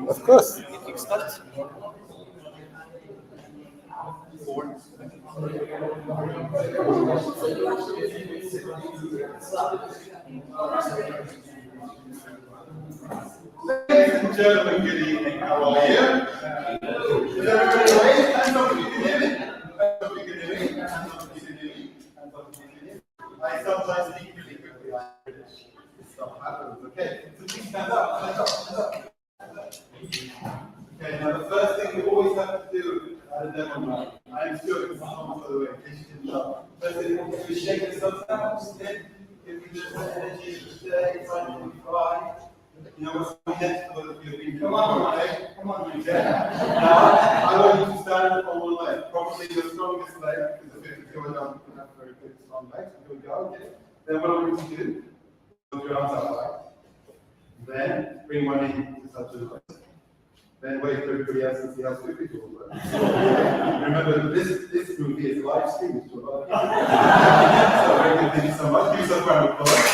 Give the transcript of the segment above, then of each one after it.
Of course. You can start. Ladies and gentlemen, good evening. How are you? Is everybody awake? Hands up if you can hear me. Hands up if you can hear me. Hands up if you can hear me. Hands up if you can hear me. I sometimes speak really quickly. I'm British. This stuff happens. Okay. So please stand up. Stand up. Stand up. Okay. Now the first thing we always have to do at a demo night. I'm sure it's not by the way. In case you didn't know. First thing we want to do is shake ourselves out. If we just have energy for today, try to cry. You know what's my head for those of you who've been come on, okay? Come on, you can. Now, I want you to stand on one leg, probably the strongest leg, because if it's going on, you have a very good strong leg. So here we go, okay? Then what I want you to do, put your arms out wide. Then bring one knee to touch the leg. Then wait for everybody else to see how stupid you will. Remember, this movie is live streamed to a lot of people. So very good, thank you so much. Give yourself a round of applause.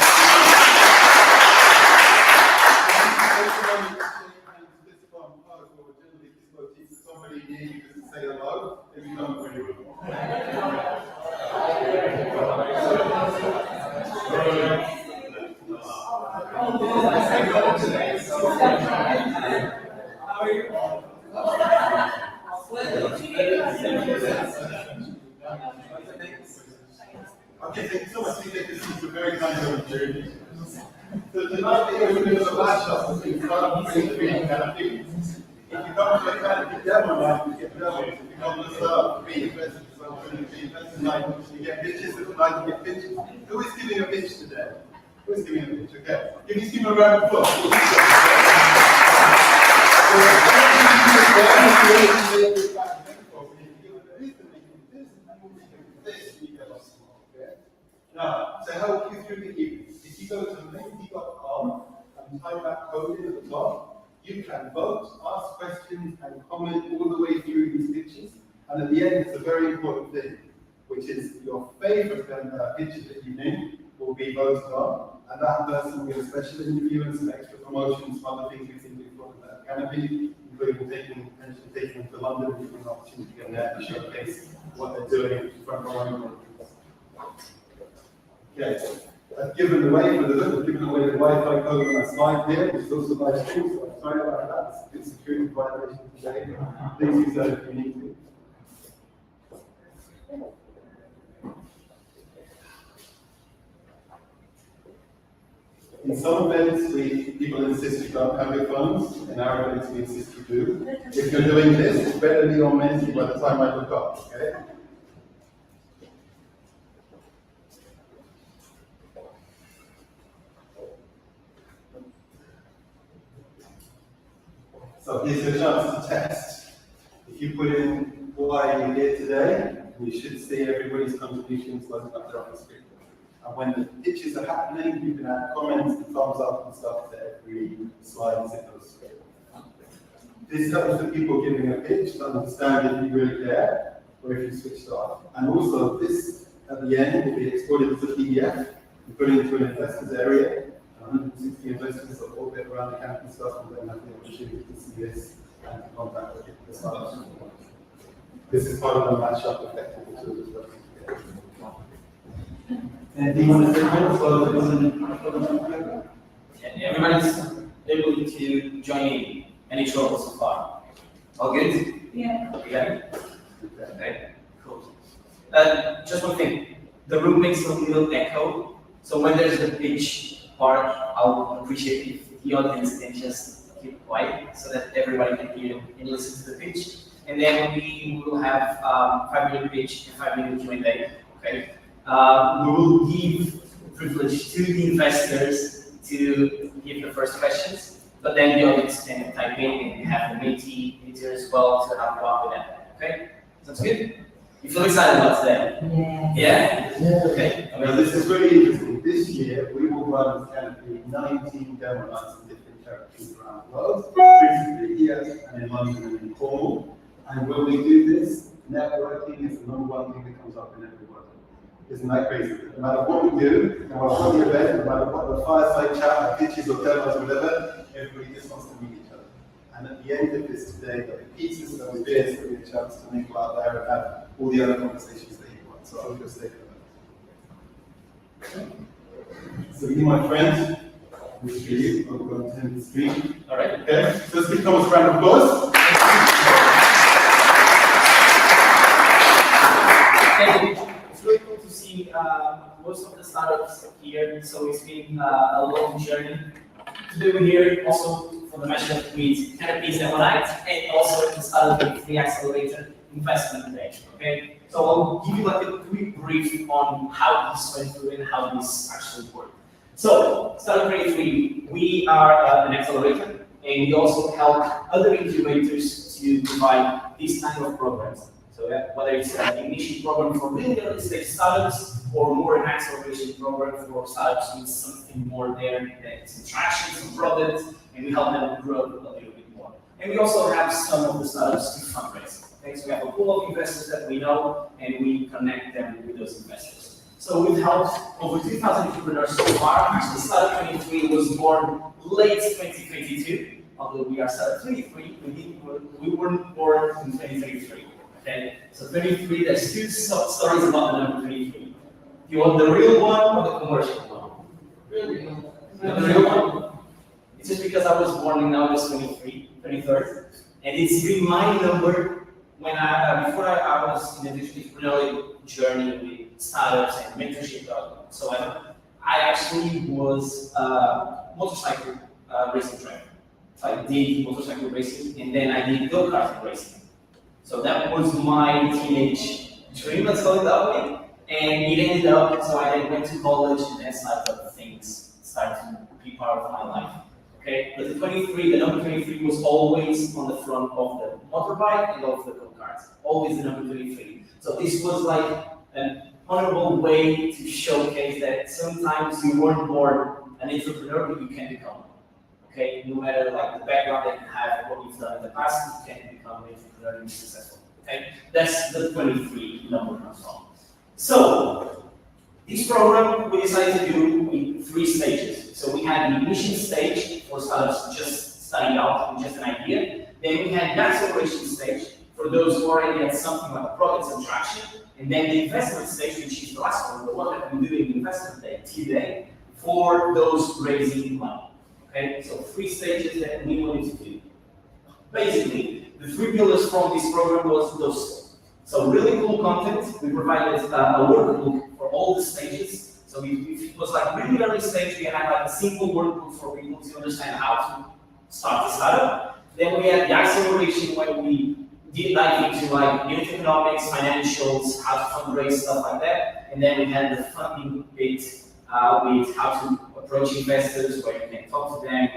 Somebody near you to say hello, if you don't really well. Okay, thank you so much. This is a very kind of journey. So tonight we're going to do the last shot. So you start off with three canopies. If you come to a canopy demo night, you get doubles. If you come to three events tonight, you get pitches. If tonight you get pitches. Who is giving a pitch today? Who is giving a pitch? Okay. Give me a round of applause. Now, to help you through the evening, if you go to linky.com and type that code in at the top, you can vote, ask questions, and comment all the way through these pictures. And at the end, it's a very important thing, which is your favorite picture that you think will be voted on, and that person will get a special interview and some extra promotions, some other things we think we've got in that canopy, including potentially taking them to London and giving an opportunity to get there to showcase what they're doing in front of our Okay, I've given away the Wi-Fi code on that slide here, which is also live streamed, so I'm sorry about that. It's a good security violation today. Please use that if you need to. In some events, people insist you don't have your phones. In our events, we insist you do. If you're doing this, it's better be on menu by the time I look up, okay? So here's your chance to test. If you put in why you're here today, you should see everybody's contributions loaded up there on the screen. And when the pitches are happening, you can add comments and thumbs up and stuff to every slide as it goes through. This helps the people giving a pitch to understand if you really care or if you switched off. And also, this at the end will be exported as a PDF and put into an investors area. 160 investors that all get around the campus stuff and then have the opportunity to see this and to contact the startups. This is part of the match-up effect of the two as well. Anything you want to say more? Everybody's able to join in. Any trouble so far? All good? Yeah. Okay. Okay. Cool. Just one thing. The room makes a little echo, so when there's a pitch part, I'll appreciate if the audience can just keep quiet so that everybody can hear and listen to the pitch. And then we will have 5-minute pitch and 5-minute Q&A. Okay. We will give privilege to the investors to give the first questions, but then the audience can type in and have the meter as well to help you out with that. Okay. Sounds good. You feel excited about today? Yeah. Yeah? Okay. Now this is really interesting. This year we will run this canopy 19 demo nights in different territories around the world, principally here and in London and in Cornwall. And when we do this, networking is the number one thing that comes up in every work. Isn't that crazy? No matter what we do, no matter what the event, no matter what the fireside chat, pitches or demos or whatever, everybody just wants to meet each other. And at the end of this today, there'll be pizzas, there'll be beers, there'll be a chance to mingle out there and have all the other conversations that you want. So I hope you'll stay for that. So you, my friend, wish for you. I'm going to end the stream. All right. Okay, so let's give Thomas a round of applause. Thank you. It's really cool to see most of the startups here. So it's been a long journey. Today we're here also for the mission with Canopies DemoNight and also the Startup the Accelerator Investment Day. Okay, so I'll give you like a quick brief on how this went through and how this actually worked. So, Startup 23, we are an accelerator, and we also help other incubators to provide these kind of programs. So, whether it's an ignition program for really early stage startups, or more an acceleration program for startups with something more there, that's traction, some products, and we help them grow a little bit more. And we also have some of the startups to fundraise. Okay, so we have a pool of investors that we know, and we connect them with those investors. So we've helped over 2,000 entrepreneurs so far. Actually, Startup 23 was born late 2022, although we are Startup 23, we weren't born in 2023. Okay, so 23, there's two stories about the number 23. You want the real one or the commercial one? Really? The real one? It's just because I was born in August 23rd, and it's been my number when before I was in the entrepreneurial journey with startups and mentorship whatsoever. I actually was motorcycle racing driver. So I did motorcycle racing, and then I did go-kart racing. So that was my teenage dream, let's call it that way. And it ended up, so I then went to college, and then things started to be part of my life. Okay, but the number 23 was always on the front of the motorbike and of the go-kart. Always the number 23. So this was like an honorable way to showcase that sometimes you weren't born an entrepreneur, but you can become. Okay, no matter like the background that you have, what you've done in the past, you can become an entrepreneur and be successful. Okay, that's the 23 number as well. So this program we decided to do in 3 stages. So we had the ignition stage for startups just starting out with just an idea. Then we had the acceleration stage for those who already had something like products and traction. And then the investment stage, which is the last one, the one that we're doing investment day today, for those raising money. Okay, so 3 stages that we wanted to do. Basically, the 3 pillars from this program was those. So really cool content. We provided a workbook for all the stages. So if it was like really early stage, we had like a simple workbook for people to understand how to start the startup. Then we had the acceleration where we did dive into like unit economics, financials, how to fundraise, stuff like that. And then we had the funding bit with how to approach investors, where you can talk to them,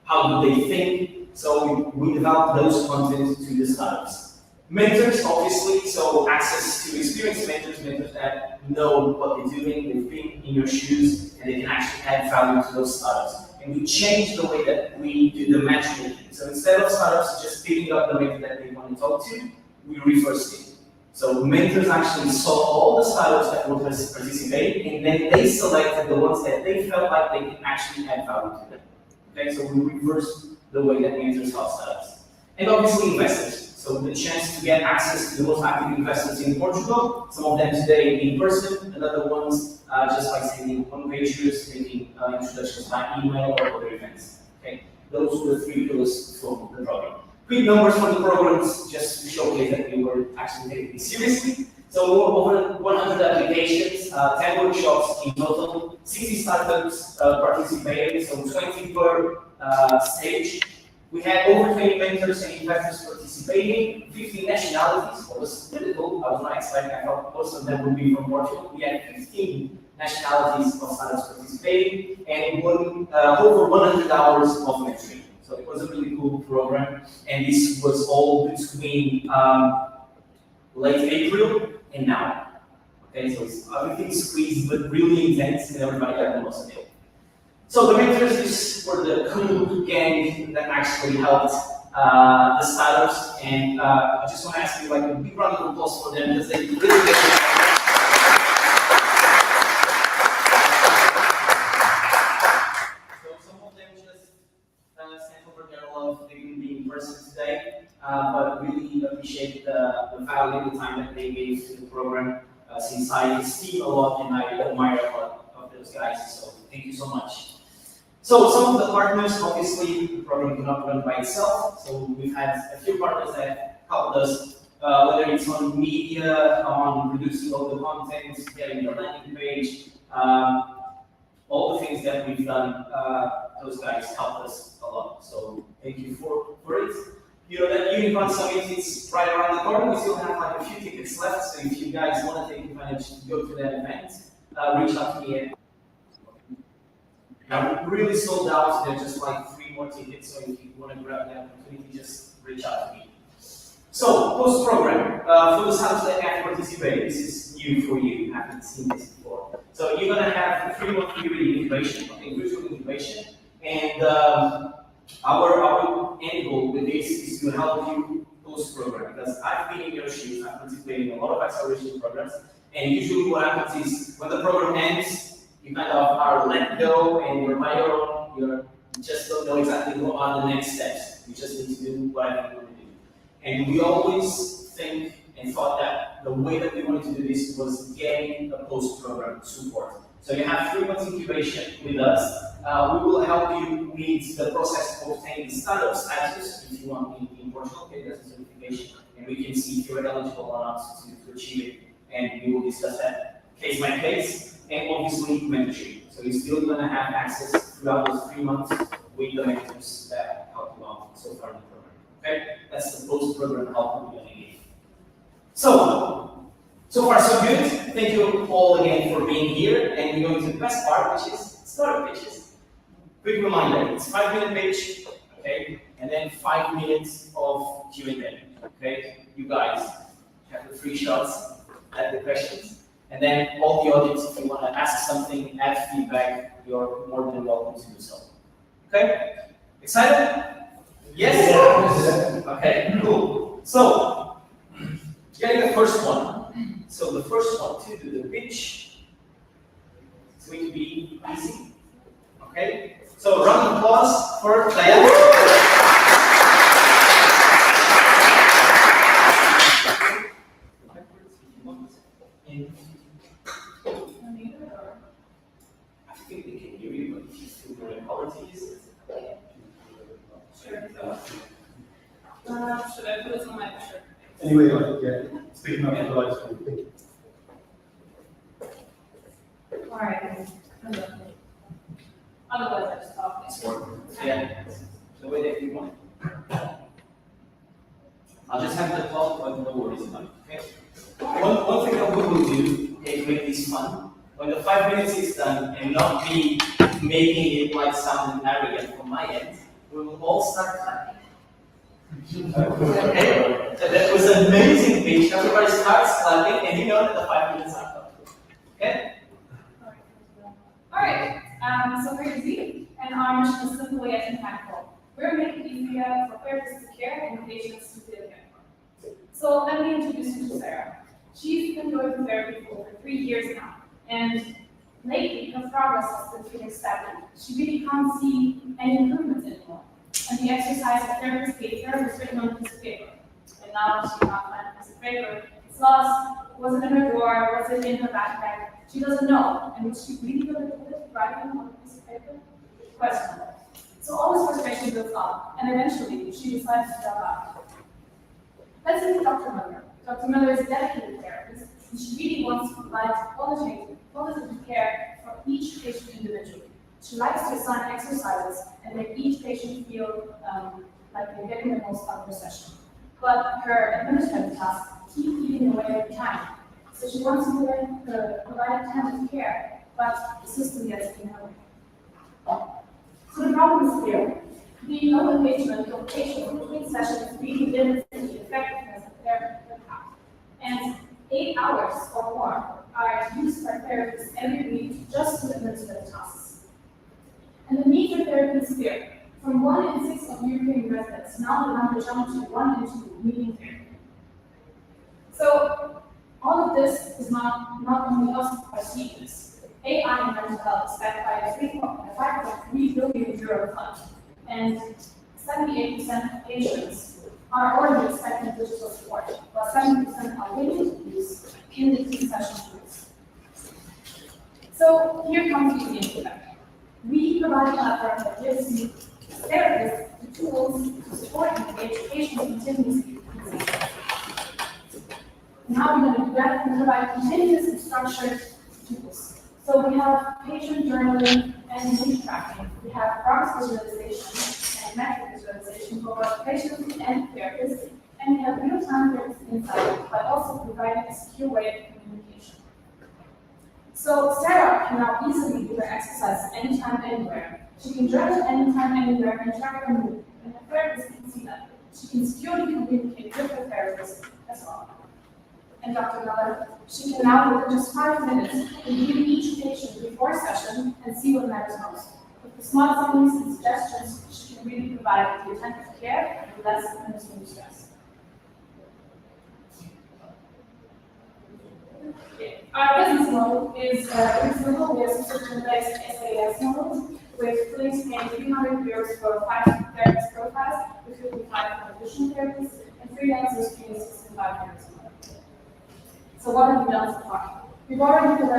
how do they think. So we developed those content to the startups. Mentors, obviously, so access to experienced mentors that know what they're doing, they've been in your shoes, and they can actually add value to those startups. And we changed the way that we do the matchmaking. So instead of startups just picking up the mentor that they want to talk to, we reversed it. So mentors actually saw all the startups that were participating, and then they selected the ones that they felt like they can actually add value to them. Okay, so we reversed the way that mentors saw startups. And obviously investors. So the chance to get access to the most active investors in Portugal, some of them today in person, and other ones just by sending one-pagers, making introductions by email or other events. Okay, those were the 3 pillars from the program. Quick numbers from the programs, just to showcase that we were actually taking it seriously. So over 100 applications, 10 workshops in total, 60 startups participating, so 20 per stage. We had over 20 mentors and investors participating, 15 nationalities. What was really cool, I was not expecting, I thought most of them would be from Portugal. We had 15 nationalities of startups participating, and over 100 hours of mentoring. So it was a really cool program, and this was all between late April and now. Okay, so it's everything squeezed, but really intense, and everybody got the most of it. So the mentors were the cool gang that actually helped the startups, and I just want to ask you like a big round of applause for them because they really did it. So some of them just sent over their love. They didn't but really appreciate the valuable time that they gave to the program. Since I esteem a lot and I admire a lot of those guys, so thank you so much. So some of the partners, obviously, the program cannot run by itself. So we've had a few partners that helped us, whether it's on media, on producing all the content, getting the landing page, all the things that we've done. Those guys helped us a lot. So thank you for it. You know that Unicorn Summit is right around the corner. We still have like a few tickets left. So if you guys want to take advantage to go to that event, reach out to me. I'm really sold out. There's just like 3 more tickets, so if you want to grab that opportunity, just reach out to me. So, post-program, for the subs that have participated, this is new for you. I haven't seen this before. So you're going to have a 3-month period incubation, okay, virtual incubation, and our end goal with this is to help you post-program, because I've been in your shoes, I've participated in a lot of acceleration programs, and usually what happens is when the program ends, you kind of are let go and you're by your own, you just don't know exactly what are the next steps. You just need to do whatever you want to do. And we always think and thought that the way that we wanted to do this was getting a post-program support. So you have 3 months incubation with us. We will help you with the process of obtaining startup status if you want in Portugal, okay, that's a certification. And we can see if you're eligible or not to achieve it. And we will discuss that case by case. And obviously mentorship. So you're still going to have access throughout those 3 months with the mentors that help you out so far in the program. Okay? That's the post-program help that we're going to give. So far so good. Thank you all again for being here. And we're going to the best part, which is startup pitches. Quick reminder, it's 5-minute pitch, okay? And then 5 minutes of Q&A, okay? You guys have the 3 shots at the questions. And then all the audience, if you want to ask something, add feedback, you're more than welcome to do so. Okay? Excited? Yes? Yes. Okay, cool. So, getting the first one. So the first one to do the pitch is going to be easy. Okay? So round of applause for Diana. I think they can hear you, but if you feel very apologies. Sure. Should I put this on my shirt? Anyway, yeah, speaking up for the live stream. All right. Otherwise, I just talk. Yeah, the way that you want. I'll just have the clock, but no worries about it. Okay? One thing that we will do, okay, to make this fun, when the 5 minutes is done and not me making it like sound arrogant from my end, we will all start clapping. Okay? So that was an amazing pitch. Everybody starts clapping, and you know that the 5 minutes are up. Okay? All right. So we're easy, and our mission is simply as impactful. We're making it easier for therapists to care and patients to feel cared for. So let me introduce you to Sarah. She's been going therapy for over 3 years now, and lately her progress has been feeling stagnant. She really can't see any improvements anymore. And the exercise the therapist gave her was written on a piece of paper. And now she can't find a piece of paper. It's lost. Was it in her drawer? Was it in her backpack? She doesn't know. And was she really going to put it right on a piece of paper? Questionable. So all this frustration builds up, and eventually she decides to drop out. Let's look at Dr. Miller. Dr. Miller is a dedicated therapist, and she really wants to provide qualitative care for each patient individually. She likes to assign exercises and make each patient feel like they're getting the most out of their session. But her administrative tasks keep eating away at the time. So she wants to provide attentive care, but the system gets in her way. So the problem is clear. The engagement of patients between sessions really limits the effectiveness of therapy. And 8 hours or more are used by therapists every week just to administer the tasks. And the need for therapy is clear. From 1 in 6 of European residents, now the number jumped to 1 in 2 needing therapy. So all of this is not only us who perceive this. AI in mental health is backed by a 5.3 billion euro fund, and 78% of patients are already expecting digital support, while 70% are willing to use in the key session tools. So here comes the feedback. We provide a platform that gives you therapists the tools to support and engage patients continuously. Now we're going to do that and provide continuous and structured tools. So we have patient journaling and image tracking. We have progress visualization and metric visualization for both patients and therapists. And we have real-time therapist insight, but also providing a secure way of communication. So Sarah can now easily do her exercise anytime, anywhere. She can journal anytime, anywhere, and track her mood. And the therapist can see that. She can securely communicate with her therapist as well. And Dr. Miller, she can now, within just 5 minutes, review each patient before session and see what matters most. With the small summaries and suggestions, she can really provide the attentive care and less administrative stress. Our business model is reasonable. We have subscription-based SAS model with clinics paying 300 euros for 5 therapist profiles, with 55 for additional therapists, and freelancers paying 65 euros. So what have we done so far? We've already built a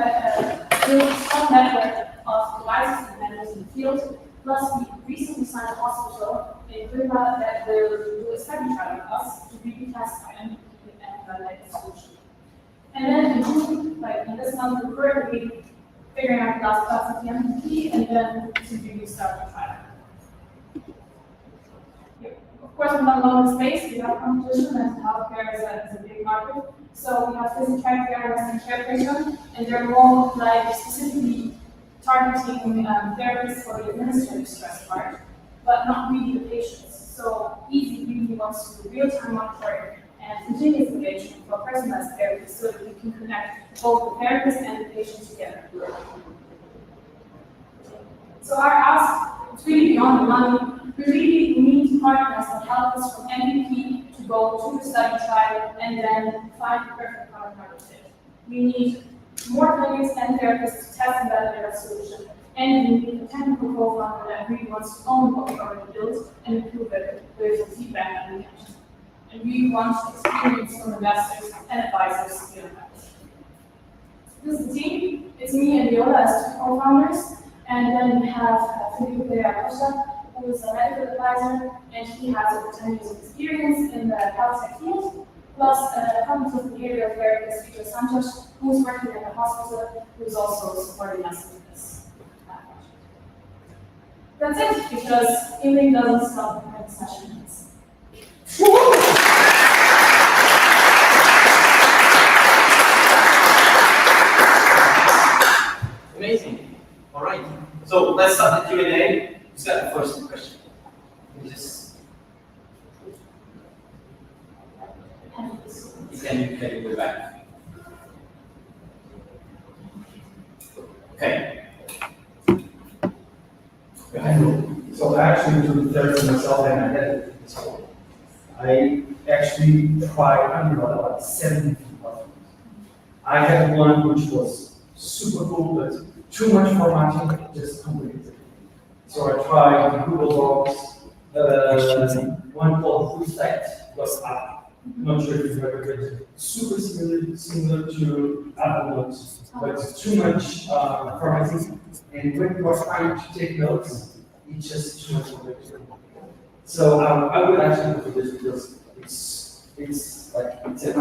strong network of devices and vendors in the field, plus we recently signed a hospital in Prima that will do a study trial with us to really test our MVP and validate the solution. And then in June, like in this month, we're currently figuring out the last parts of the MVP and then to really start the trial. Of course, in the longer space, we have competition, and healthcare is a big market. So we have physical care, Western care program, and they're more like specifically targeting therapists for the administrative stress part, but not really the patients. So Easy really wants to do real-time monitoring and continuous engagement for personalized therapists so that we can connect both the therapist and the patient together. So our ask is really beyond the money. We really need partners that help us from MVP to go to the study trial and then find the perfect product market fit. We need more clinics and therapists to test and validate our solution. And we need a technical co-founder that really wants to own what we already built and improve it with feedback and reaction. And we want experience from investors and advisors to deal with that. This is the team. It's me and Viola as 2 co-founders. And then we have Felipe Costa, who is a medical advisor, and he has over 10 years of experience in the health tech field, plus a cognitive behavioral therapist, Vito Sanchez, who is working at the hospital, who is also supporting us with this project. That's it, because healing doesn't stop when the session ends. Amazing. All right. So let's start the Q&A. Who's got the first question? Can you go back? Okay. Go ahead. So I actually do therapy myself and I had it. So I actually tried, I don't know, about 70 people. I had one which was super cool, but too much formatting, just complicated. So I tried the Google Docs, one called FoodStack, was not sure if you've ever read it. Super similar to Apple Notes, but it's too much formatting. And when you are trying to take notes, it's just too much complexity. So I would actually go for this because it's like it's a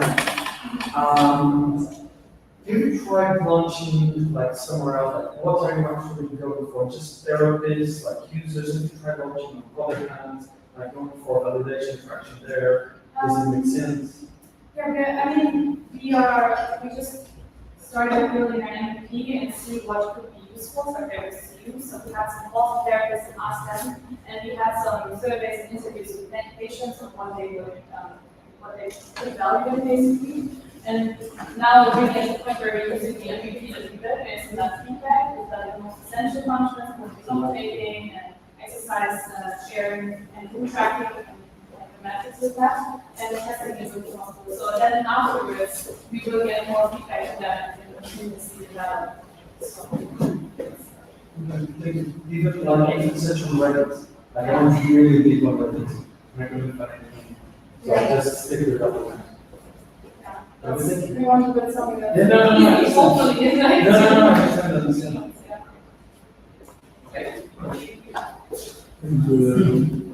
have you tried launching like somewhere else? Like what are you actually going for? Just therapists, like users? Have you tried launching on product hands, like going for validation traction there? Does it make sense? Yeah, I mean, we just started building our MVP and see what could be useful for therapists to use. So we had some calls to therapists and asked them, and we had some surveys and interviews with patients on what they would value in basically. And now we're really at the point where we're using the MVP that we built based on that feedback, with the most essential functions, like note taking and exercise sharing and food tracking and the methods with that, and the testing is really possible. So then afterwards, we will get more feedback from that and continuously develop. So, Even like any such on Reddit, like I don't really deep on Reddit. I'm not going to find anything. So I just stick with double time. Yeah. Everything? We want to put something that's Yeah, no, easy, hopefully, it's like. I understand. Yeah. Okay. And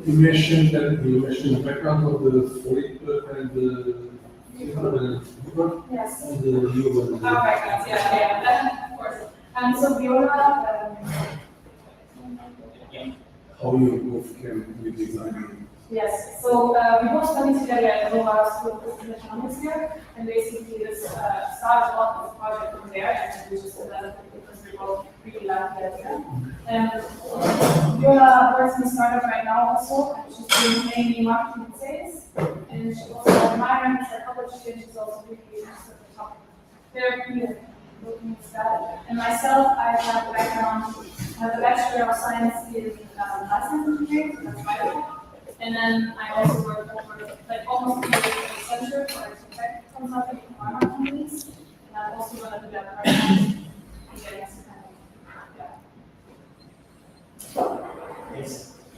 you mentioned the background of the flip and the Yes. and the new one. Our backgrounds, yeah, of course. So Viola, How you both can design. yes, so we both studied together at Nova School of Business Economics here, and basically this started off this project from there, and then we just developed it because we both really like the idea. And Viola works in a startup right now also, and she's doing mainly marketing and sales, and she also has a minor in psychology, and she's also really interested in the topic of therapy and looking at that. And myself, I have a background, I have a Bachelor of Science in Life Science Engineering, so that's bio. And then I also work over like almost 3 years at Accenture for a tech consulting in pharma companies. And I'm also going to do that part time. Yes.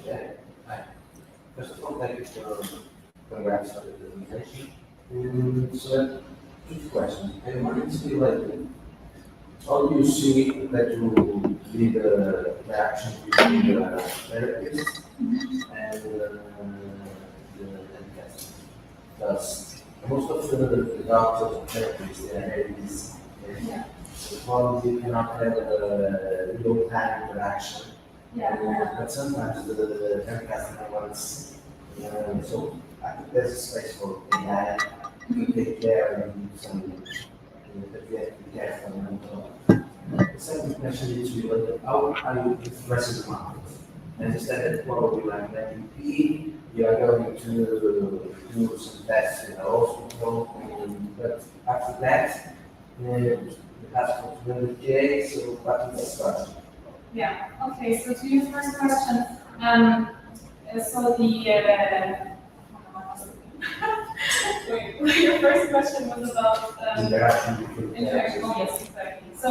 Yeah. Hi. First of all, thank you for congrats on the presentation. So, two questions. I wanted to be like, how do you see that you lead the action between the therapist and the test? Because most of the doctors and therapists, they are very busy. Yeah. So probably you cannot have a real-time interaction. Yeah. But sometimes the end customer wants, so I think there's a space for AI to take care and do some, that we have to be careful and so on. The second question is really, how are you addressing the market? I understand that probably like an MVP, you are going to do some tests in the hospital, but after that, you have to do the K, so what is the strategy? Yeah, okay, so to your first question, so wait, your first question was about, Interaction between interaction, oh yes, exactly. So,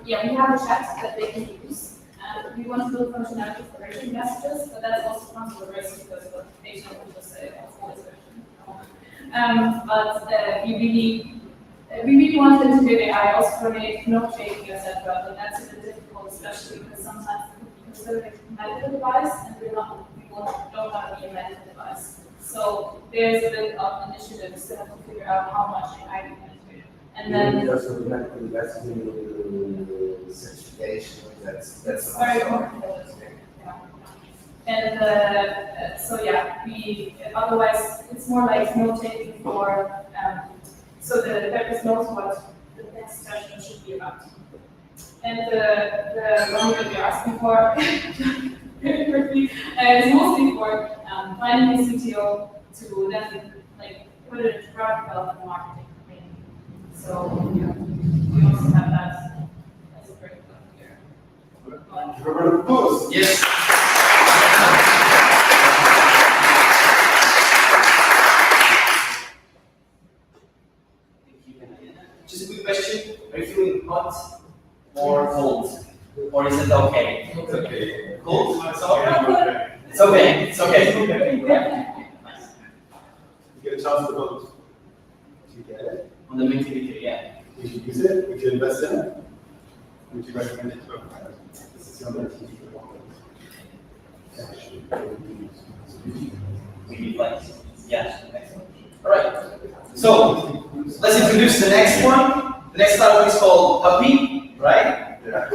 yeah, we have a chat that they can use, and we want to build functionality for urgent messages, but that also comes with a risk because the patient will just say, oh, it's urgent. But we really want to integrate AI also for note taking, etc. But that's a bit difficult, especially because sometimes it could be considered a medical device, and we don't want to be a medical device. So there's a bit of initiatives to have to figure out how much AI we can integrate. And then also the medical investing the certification, that's very complicated. Yeah. And so yeah, we otherwise it's more like note taking for so the therapist knows what the next session should be about. And the one that you're asking for very quickly is mostly for finding a CTO to then like put it into product development and marketing mainly. So yeah, we also have that as a curriculum here. Roberto, pause. Yes. Just a quick question. Are you feeling hot or cold? Or is it okay? It's okay. Cold? It's okay. It's okay. It's okay. You get a chance to vote. You get it? On the activity, yeah. Would you use it? Would you invest in it? Would you recommend it to a friend? This is your next Maybe like, yeah. Excellent. All right. So let's introduce the next one. The next title is called Puppy, right? Yeah.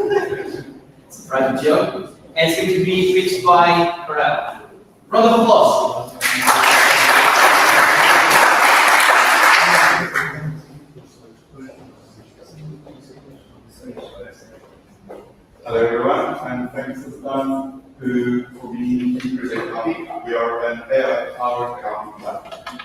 It's a private joke, and it's going to be pitched by Corral. Round of applause. Hello everyone, and thanks to Stan for being to present Puppy. We are an AI-powered accounting platform.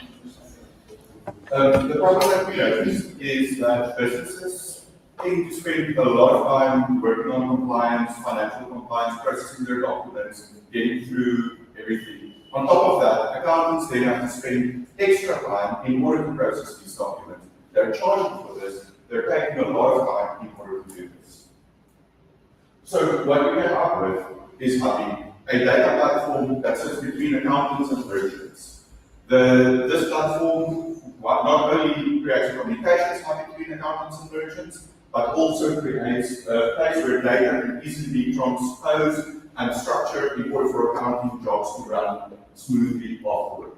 The problem that we notice is that businesses tend to spend a lot of time working on compliance, financial compliance, processing their documents, getting through everything. On top of that, accountants then have to spend extra time in order to process these documents. They're charging for this, they're taking a lot of time in order to do this. So what we came up with is Puppy, a data platform that sits between accountants and merchants. This platform not only creates communications between accountants and merchants, but also creates a place where data can easily be transposed and structured in order for accounting jobs to run smoothly afterwards.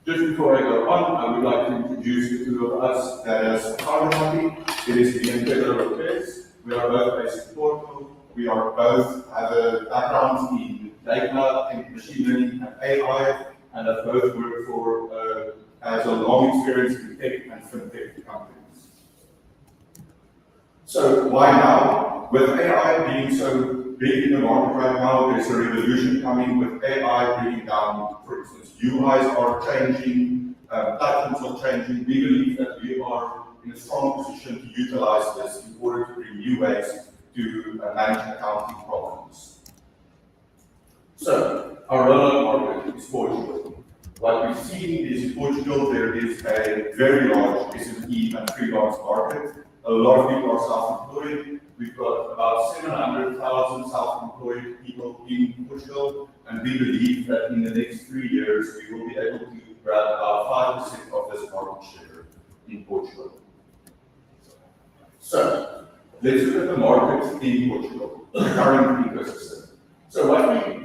Just before I go on, I would like to introduce the two of us that is Carly. It is me and Pedro Lopez. We are both based in Portugal. We are both have a background in data and machine learning and AI, and have both worked for has a long experience in tech and fintech companies. So why now? With AI being so big in the market right now, there's a revolution coming with AI bringing down, for instance, UIs are changing, platforms are changing. We believe that we are in a strong position to utilize this in order to bring new ways to manage accounting problems. So, our rollout market is Portugal. What we see is in Portugal, there is a very large SME and freelance market. A lot of people are self-employed. We've got about 700,000 self-employed people in Portugal, and we believe that in the next 3 years, we will be able to grab about 5% of this market share in Portugal. So, let's look at the market in Portugal, the current ecosystem. So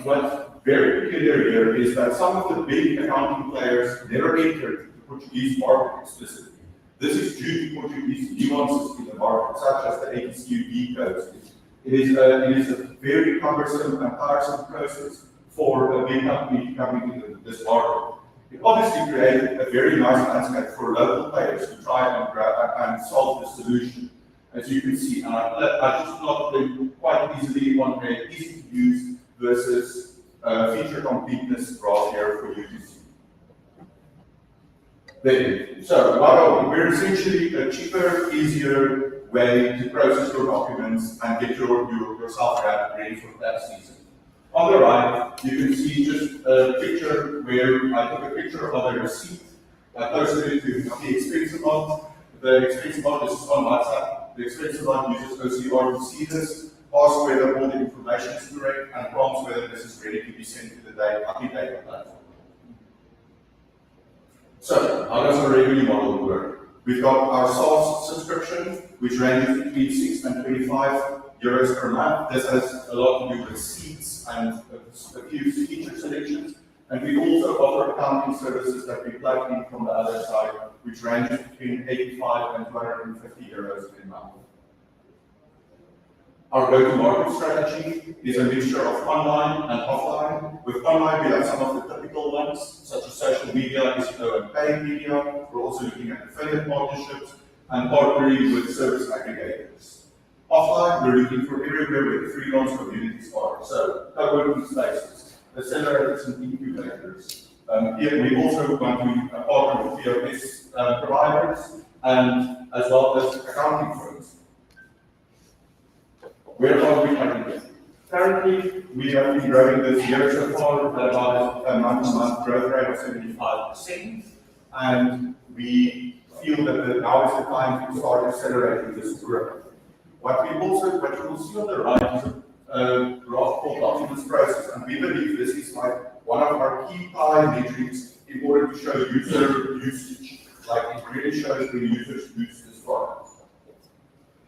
what's very clear here is that some of the big accounting players never entered the Portuguese market explicitly. This is due to Portuguese nuances in the market, such as the ATCUD codes. It is a very cumbersome and tiresome process for a big company to come into this market. It obviously created a very nice landscape for local players to try and grab and solve the solution. As you can see, and I just plotted them quite easily on a easy to use versus feature completeness graph here for you to see. So what are we? We're essentially a cheaper, easier way to process your documents and get yourself ready for tax season. On the right, you can see just a picture where I took a picture of a receipt. I posted it to the expense amount. The expense amount is on WhatsApp. The expense amount uses OCR to see this, asks whether all the information is correct, and prompts whether this is ready to be sent to the data platform. So, how does our revenue model work? We've got our SaaS subscription, which ranges between 6 and 25 euros per month. This has a lot to do with seats and a few feature selections. And we also offer accounting services that we plug in from the other side, which ranges between 85 and 250 euros per month. Our go-to-market strategy is a mixture of online and offline. With online, we have some of the typical ones, such as social media, SEO, and paid media. We're also looking at affiliate partnerships and partnering with service aggregators. Offline, we're looking for everywhere where the freelance communities are. So, co-working spaces, accelerators, and incubators. Here, we also want to partner with POS providers and as well as accounting firms. Where are we currently? Currently, we have been growing this year so far at about a month-to-month growth rate of 75%, and we feel that now is the time to start accelerating this growth. What you will see on the right is a graph called documents process, and we believe this is like one of our key metrics in order to show user usage. Like it really shows when users use this product.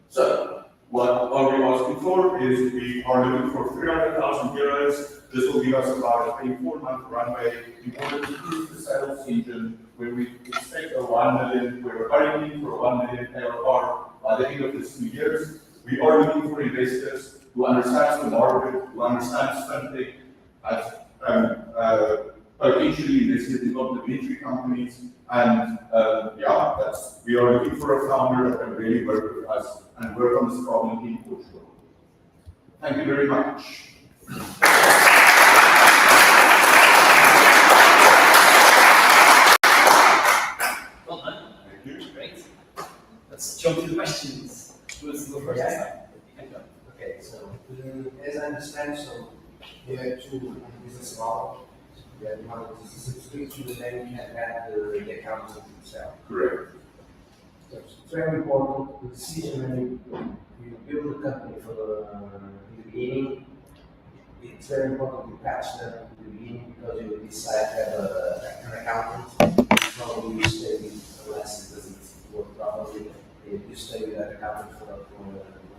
So, what we are asking for is we are looking for 300,000 euros. This will give us about a 24-month runway in order to prove the sales engine where we expect a 1 million, we're targeting for 1 million ARR by the end of this 2 years. We are looking for investors who understand the market, who understand fintech, potentially invested in complementary companies, and we are looking for a founder that can really work with us and work on this problem in Portugal. Thank you very much. Well done. Thank you. Great. Let's jump to the questions. Who wants to go first? Yeah. Okay, So, as I understand, so you have two business models. You have one is a subscription, and then you can add the accounts yourself. Correct. So it's very important the decision when you build a company in the beginning. It it's very important to patch them at the beginning because you decide to have an accountant. Probably you stay unless it doesn't work properly. You stay with that accountant for a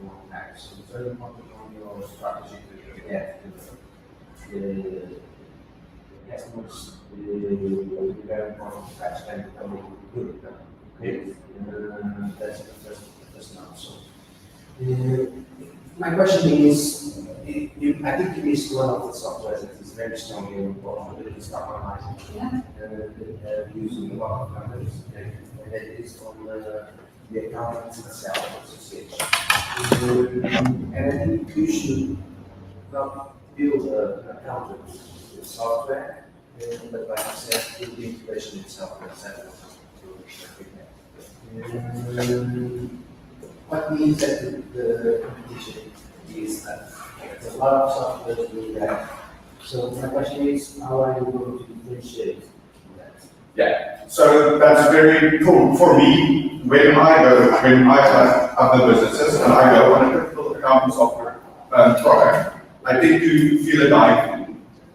long time. So it's very important on your strategy to get the customers. It's very important to patch them to make good. Okay, that's the first note. So, my question is, I think you missed one of the softwares that is very strongly involved with this compromising. Yeah. Using a lot of numbers, and that is on the accountants itself association. And I think you should not build an accountant with software, but like I said, build the integration itself, etc. What means that the competition is that there's a lot of software to do that. So my question is, how are you going to differentiate that? Yeah, so that's very cool. For me, when I have other businesses and I go on a typical accounting software product, I tend to feel a dive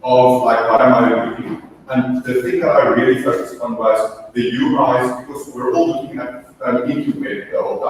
of like what am I looking. And the thing that I really focused on was the UIs, because we're all looking at into web the whole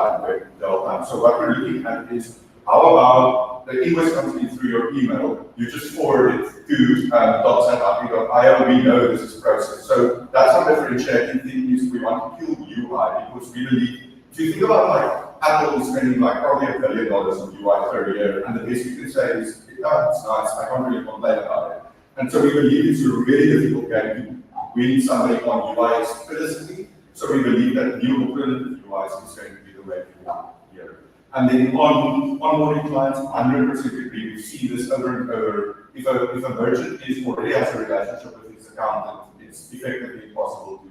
time. So what we're looking at is how about the invoice comes in through your email, you just forward it to docs@happy.io, we know this is processed. So that's our differentiating thing is we want to kill UI because we believe, if you think about like Apple is spending like probably $1 billion on UI per year, and the best you can say is, oh, it's nice, I can't really complain about it. And so we believe it's a really difficult game to win somebody on UI explicitly. So we believe that new alternative UIs is going to be the way to win here. And then on onboarding clients, 100% agree. We see this over and over. If a merchant already has a relationship with his accountant, it's effectively impossible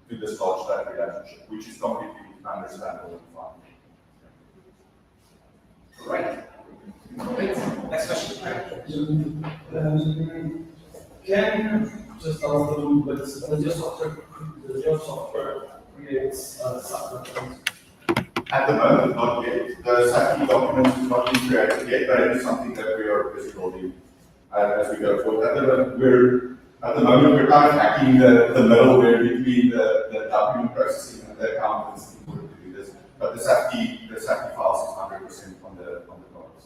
to dislodge that relationship, which is completely understandable and fine. All right. Great. Next question. Can just also, but your software creates software. At the moment, not yet. The SAFI document is not being created yet, but it is something that we are busy building as we go forward. At the moment, we're kind of hacking the middleware between the document processing and the accountants in order to do this. But the SAFI files is 100% on the products.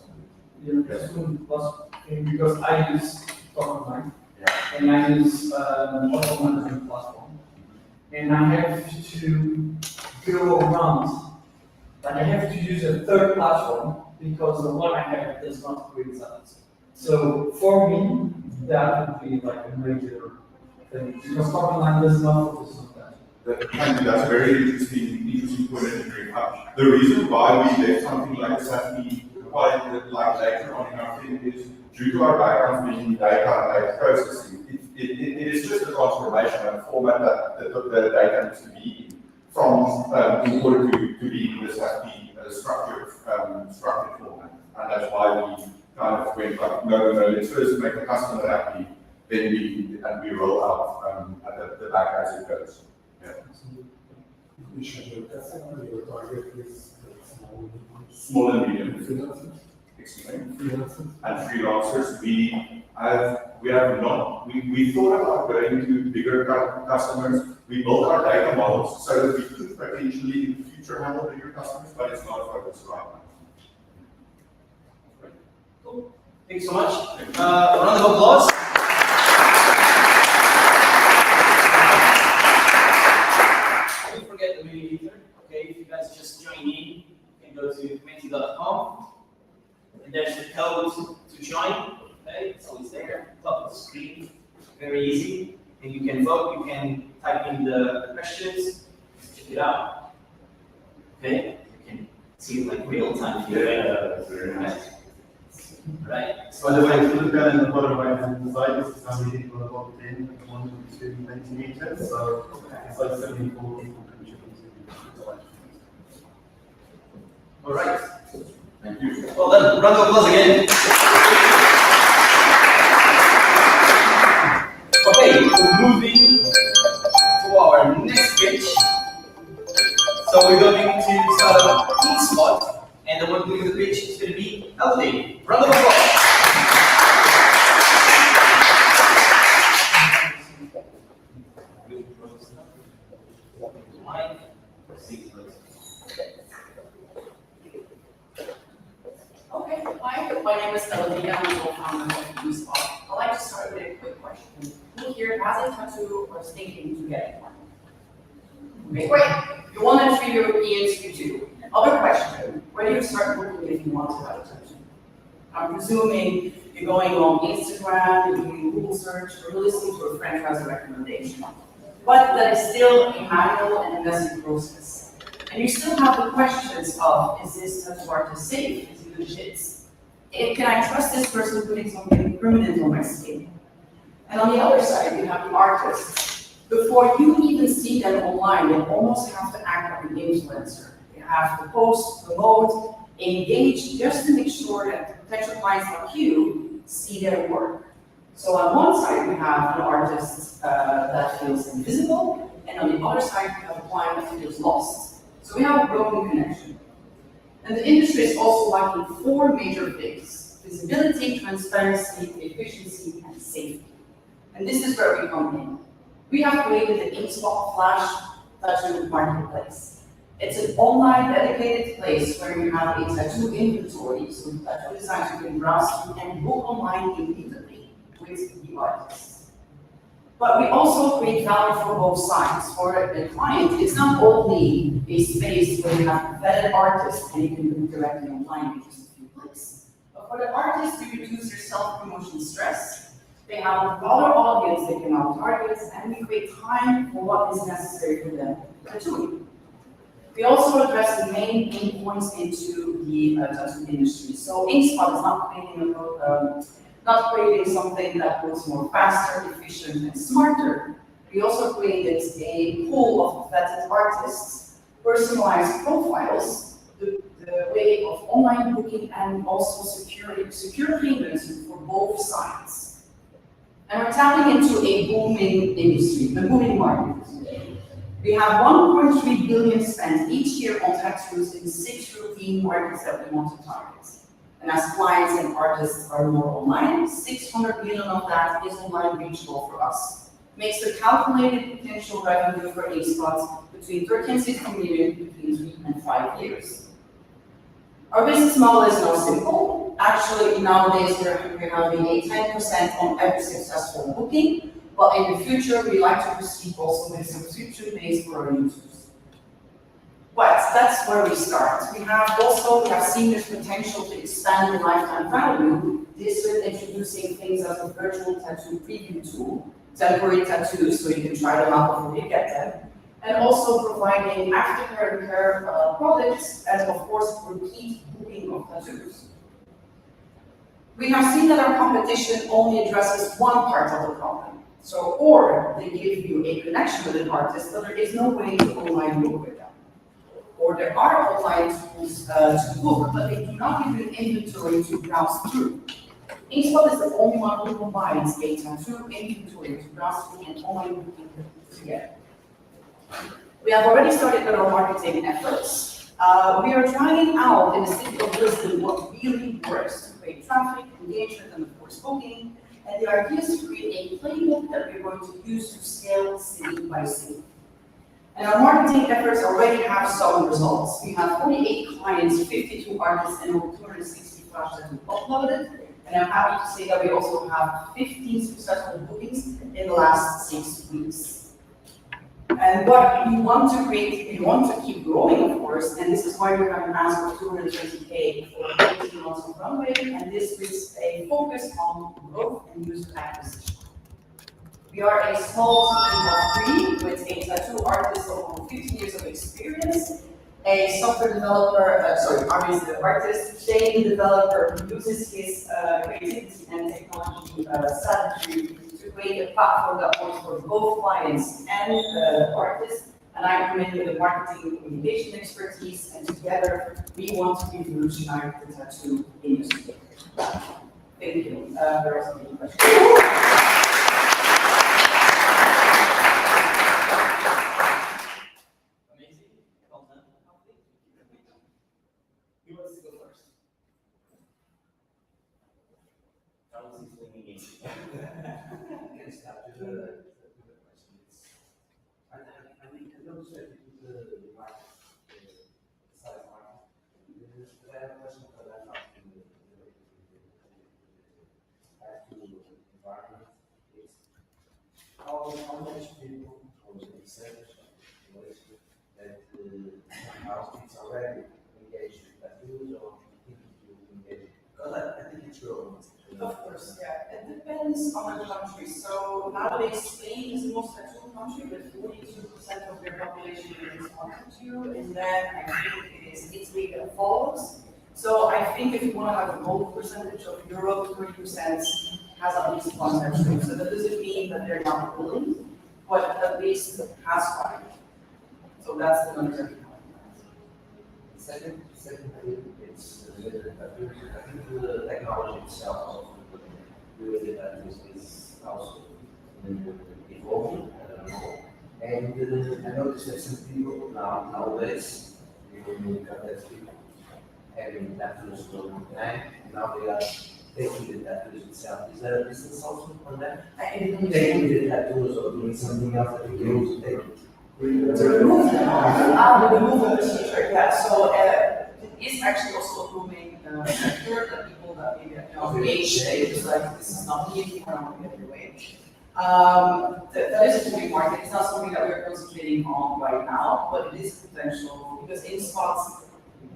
Yeah, that's one plus thing because I use DocuMine Yeah. and I use auto management platform, and I have to go around. But I have to use a third platform because the one I have does not create that. So for me, that would be like a major thing because DocuMine does not focus on that. That's a very interesting point to bring up. The reason why we left something like SAFI quite like later on in our thing is due to our background being data and data processing. It is just a transformation and a format that the data needs to be in from in order to be in this SAFI structured format. And that's why we kind of went like, no, let's first make the customer happy, then we roll out at the back as it goes. Yeah. Your customer, your target is Small and medium freelancers. freelancers. And freelancers, we thought about going to bigger customers. We built our data models so that we could potentially in the future handle bigger customers, but it's not a focus right now. Cool. Thanks so much. Round of applause. Don't forget the mini meter. Okay, if you guys just join in, you can go to menti.com, and there's the code to join. Okay, it's always there, top of the screen. Very easy. And you can vote, you can type in the questions, check it out. Okay, you can see it like real time here. Yeah, very nice. Right. By the way, if you look at it in the bottom right hand side, this is how many people have logged in, 1, 2, 90 meters, so it's like 74 people contributing to the live. All right. Thank you. Well done. Round of applause again. Okay, we're moving to our next pitch. So we're going to start a team spot, and the one doing the pitch is going to be Elodie. Round of applause. was thinking to get one. Okay, great. You wanted 3 Europeans, you do. Other question, where do you start looking if you want to have a tattoo? I'm presuming you're going on Instagram, you're doing Google search, or you're listening to a friend who has a recommendation. But that is still a manual and messy process. And you still have the questions of, is this tattoo artist safe? Is he legit? Can I trust this person putting something permanent on my skin? And on the other side, you have the artists. Before you even see them online, they almost have to act like an influencer. They have to post, promote, engage, just to make sure that potential clients like you see their work. So on one side, we have an artist that feels invisible, and on the other side, we have a client that feels lost. So we have a broken connection. And the industry is also lacking 4 major things: visibility, transparency, efficiency, and safety. And this is where we come in. We have created the InkSpot Flash Tattoo Marketplace. It's an online dedicated place where you have a tattoo inventory, so tattoo designs you can browse through and book online immediately with the artists. But we also create value for both sides. For the client, it's not only a space where you have vetted artists and you can book directly online in just a few clicks. But for the artists, you reduce their self-promotion stress. They have a broader audience they can now target, and we create time for what is necessary for them tattooing. We also address the main pain points into the tattoo industry. So InkSpot is not creating something that was more faster, efficient, and smarter. We also created a pool of vetted artists, personalized profiles, the way of online booking, and also secure payments for both sides. And we're tapping into a booming industry, a booming market. We have 1.3 billion spent each year on tattoos in 6 European markets that we want to target. And as clients and artists are more online, 600 million of that is online reachable for us. Makes the calculated potential revenue for InkSpot between 30 and 60 million between 3 and 5 years. Our business model is now simple. Actually, nowadays we're having a 10% on every successful booking, but in the future we like to proceed also with subscription-based for our users. But that's where we start. We have seen there's potential to expand the lifetime value. This is introducing things as a virtual tattoo preview tool, temporary tattoos, so you can try them out before you get them. And also providing aftercare and care products, and of course, repeat booking of tattoos. We have seen that our competition only addresses one part of the problem. So, or they give you a connection with an artist, but there is no way to online book with them. Or there are online tools to book, but they do not give you an inventory to browse through. InkSpot is the only one who combines a tattoo inventory to browse through and online booking together. We have already started with our marketing efforts. We are trying out in the city of Lisbon what really works to create traffic, engagement, and of course booking. And the idea is to create a playbook that we're going to use to scale city by city. And our marketing efforts already have some results. We have 48 clients, 52 artists, and over 260 flashes that we've uploaded. And I'm happy to say that we also have 15 successful bookings in the last 6 weeks. And what we want to create, we want to keep growing, of course, and this is why we have an ask of 220K for 18 months of runway, and this is a focus on growth and user acquisition. We are a small team of 3 with a tattoo artist of over 15 years of experience, a software developer, Armin is the artist, Shane, the developer, who uses his creativity and technology strategy to create a platform that works for both clients and artists, and I come in with the marketing and communication expertise, and together we want to revolutionize the tattoo industry. Thank you. There are some questions. Who wants to go first? Carlos is leaning in. Yes, after the questions. I noticed that you put the market, the size market. But I have a question for that not to the environment. how much people on the research knowledge that how it's already engaged with tattoos or think it will engage? Because I think it's growing. Of course, yeah. It depends on the country. So nowadays, Spain is the most tattoo country with 42% of their population is on tattoo, and then I think it is Italy that follows. So I think if you want to have a gold percentage of Europe, 30% has at least one tattoo. So that doesn't mean that they're not willing, but at least has one. So that's the number. Second thing, it's related to tattoos. I think the technology itself of doing the tattoos is also evolving. I don't know. And I noticed that some people nowadays, even contact people having tattoos for a long time, and now they are taking the tattoos itself. Is there a business also on that? Taking the tattoos or doing something else that you can use to take it. To remove them, the removal procedure, yeah, so it is actually also a booming sector that people that maybe engage, they just like, this is not me, you cannot get your way. That is a booming market, it's not something that we're concentrating on right now, but it is potential, because in spots,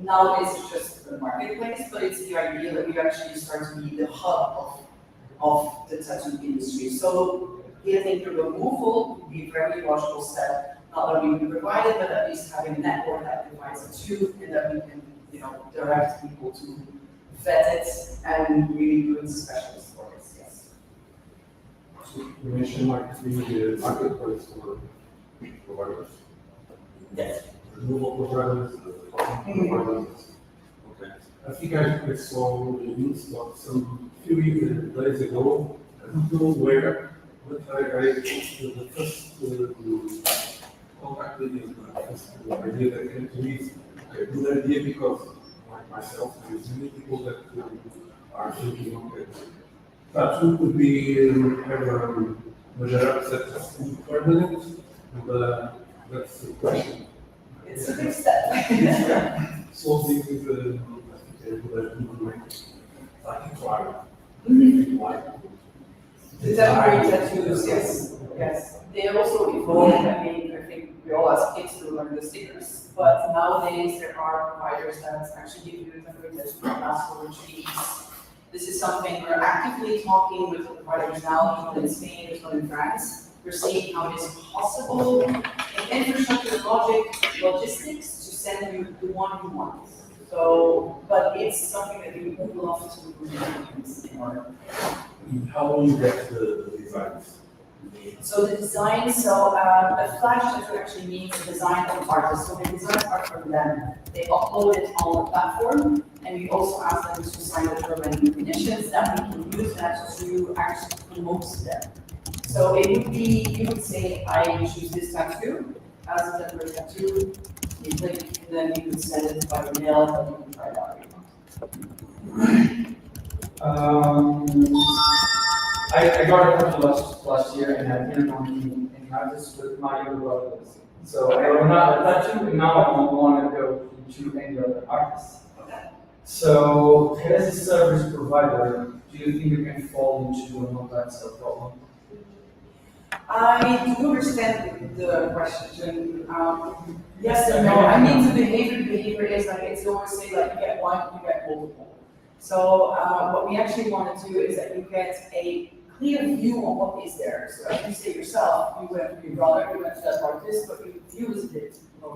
nowadays it's just the marketplace, but it's the idea that we actually start to be the hub of the tattoo industry. So getting the removal would be a very logical step. Not that we can provide it, but at least having a network that provides it too, and that we can, direct people to vet it and really good specialists for it, yes. So you mentioned the marketplace for providers. Yes. Removal providers, providers. Okay. I think I saw the news of some few days ago. I don't know where, but I the first contact with the idea that came to me is a good idea because, like myself, there's many people that are thinking, okay, tattoo could be measure such as permanent, and that's the question. It's a big step. So this is I think a good way. I can try. The temporary tattoos, yes, yes. They also evolve. I mean, I think we all as kids do learn the stickers, but nowadays there are providers that actually give you a temporary tattoo that lasts over 3 weeks. This is something we're actively talking with the providers now, there's one in Spain, there's one in France. We're seeing how it is possible in infrastructure, logistics to send you the one you want. So, but it's something that we would love to do. How will you get the designs? So the design, a flash tattoo actually means a design from artists. So the designs are from them. They upload it on the platform, and we also ask them to sign the terms and conditions that we can use that to actually promote them. So it would be, you would say, I choose this tattoo as a temporary tattoo, you click, and then you would send it by email, but you can try it out if you want. I got a tattoo last year and I didn't want any artists with my younger brothers. So I was not a tattoo, and now I don't want to go to any other artists. So as a service provider, do you think you can fall into an online sale problem? I do understand the question. Yes and no. I mean, the behavior is like, it's always say like, you get one, you get multiple. So what we actually want to do is that you get a clear view on what is there. So as you say yourself, you went to your brother, you went to that artist, but your view is a bit. So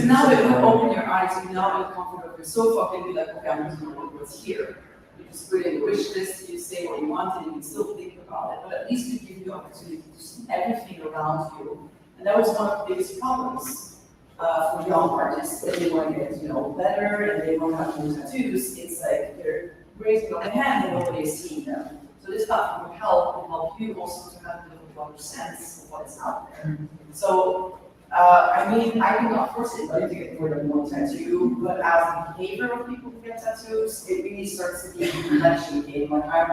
now it will open your eyes, you now in the comfort of your sofa can be like, okay, I'm just going to look what's here. You just put in a wish list, you say what you want, and you can still think about it, but at least it gives you the opportunity to see everything around you. And that was one of the biggest problems for young artists, that they want to get better, and they want to have more tattoos. It's like they're raising on the hand and nobody is seeing them. So this platform will help you also to have a little broader sense of what is out there. So I mean, I cannot force anybody to get more than one tattoo, but as the behavior of people who get tattoos, it really starts to be a collection game. Like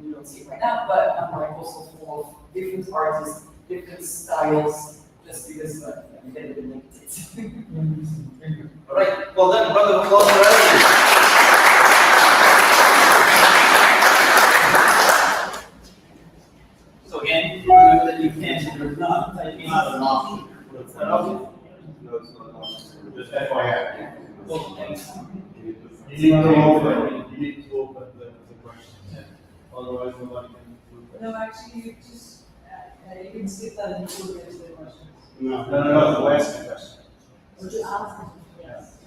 you don't see it right now, but I'm like also full of different artists, different styles, just because you get it linked. All right, well done, brother. Applause for everyone. So again, that you can't, you're not typing out an option. Is that okay? No, it's not an option. Just FYI. Well, thanks. You need to open, you need to open the question. Otherwise, nobody can do that. No, actually, you just, you can skip that and move into the questions. No, the last question. So just ask them, yes.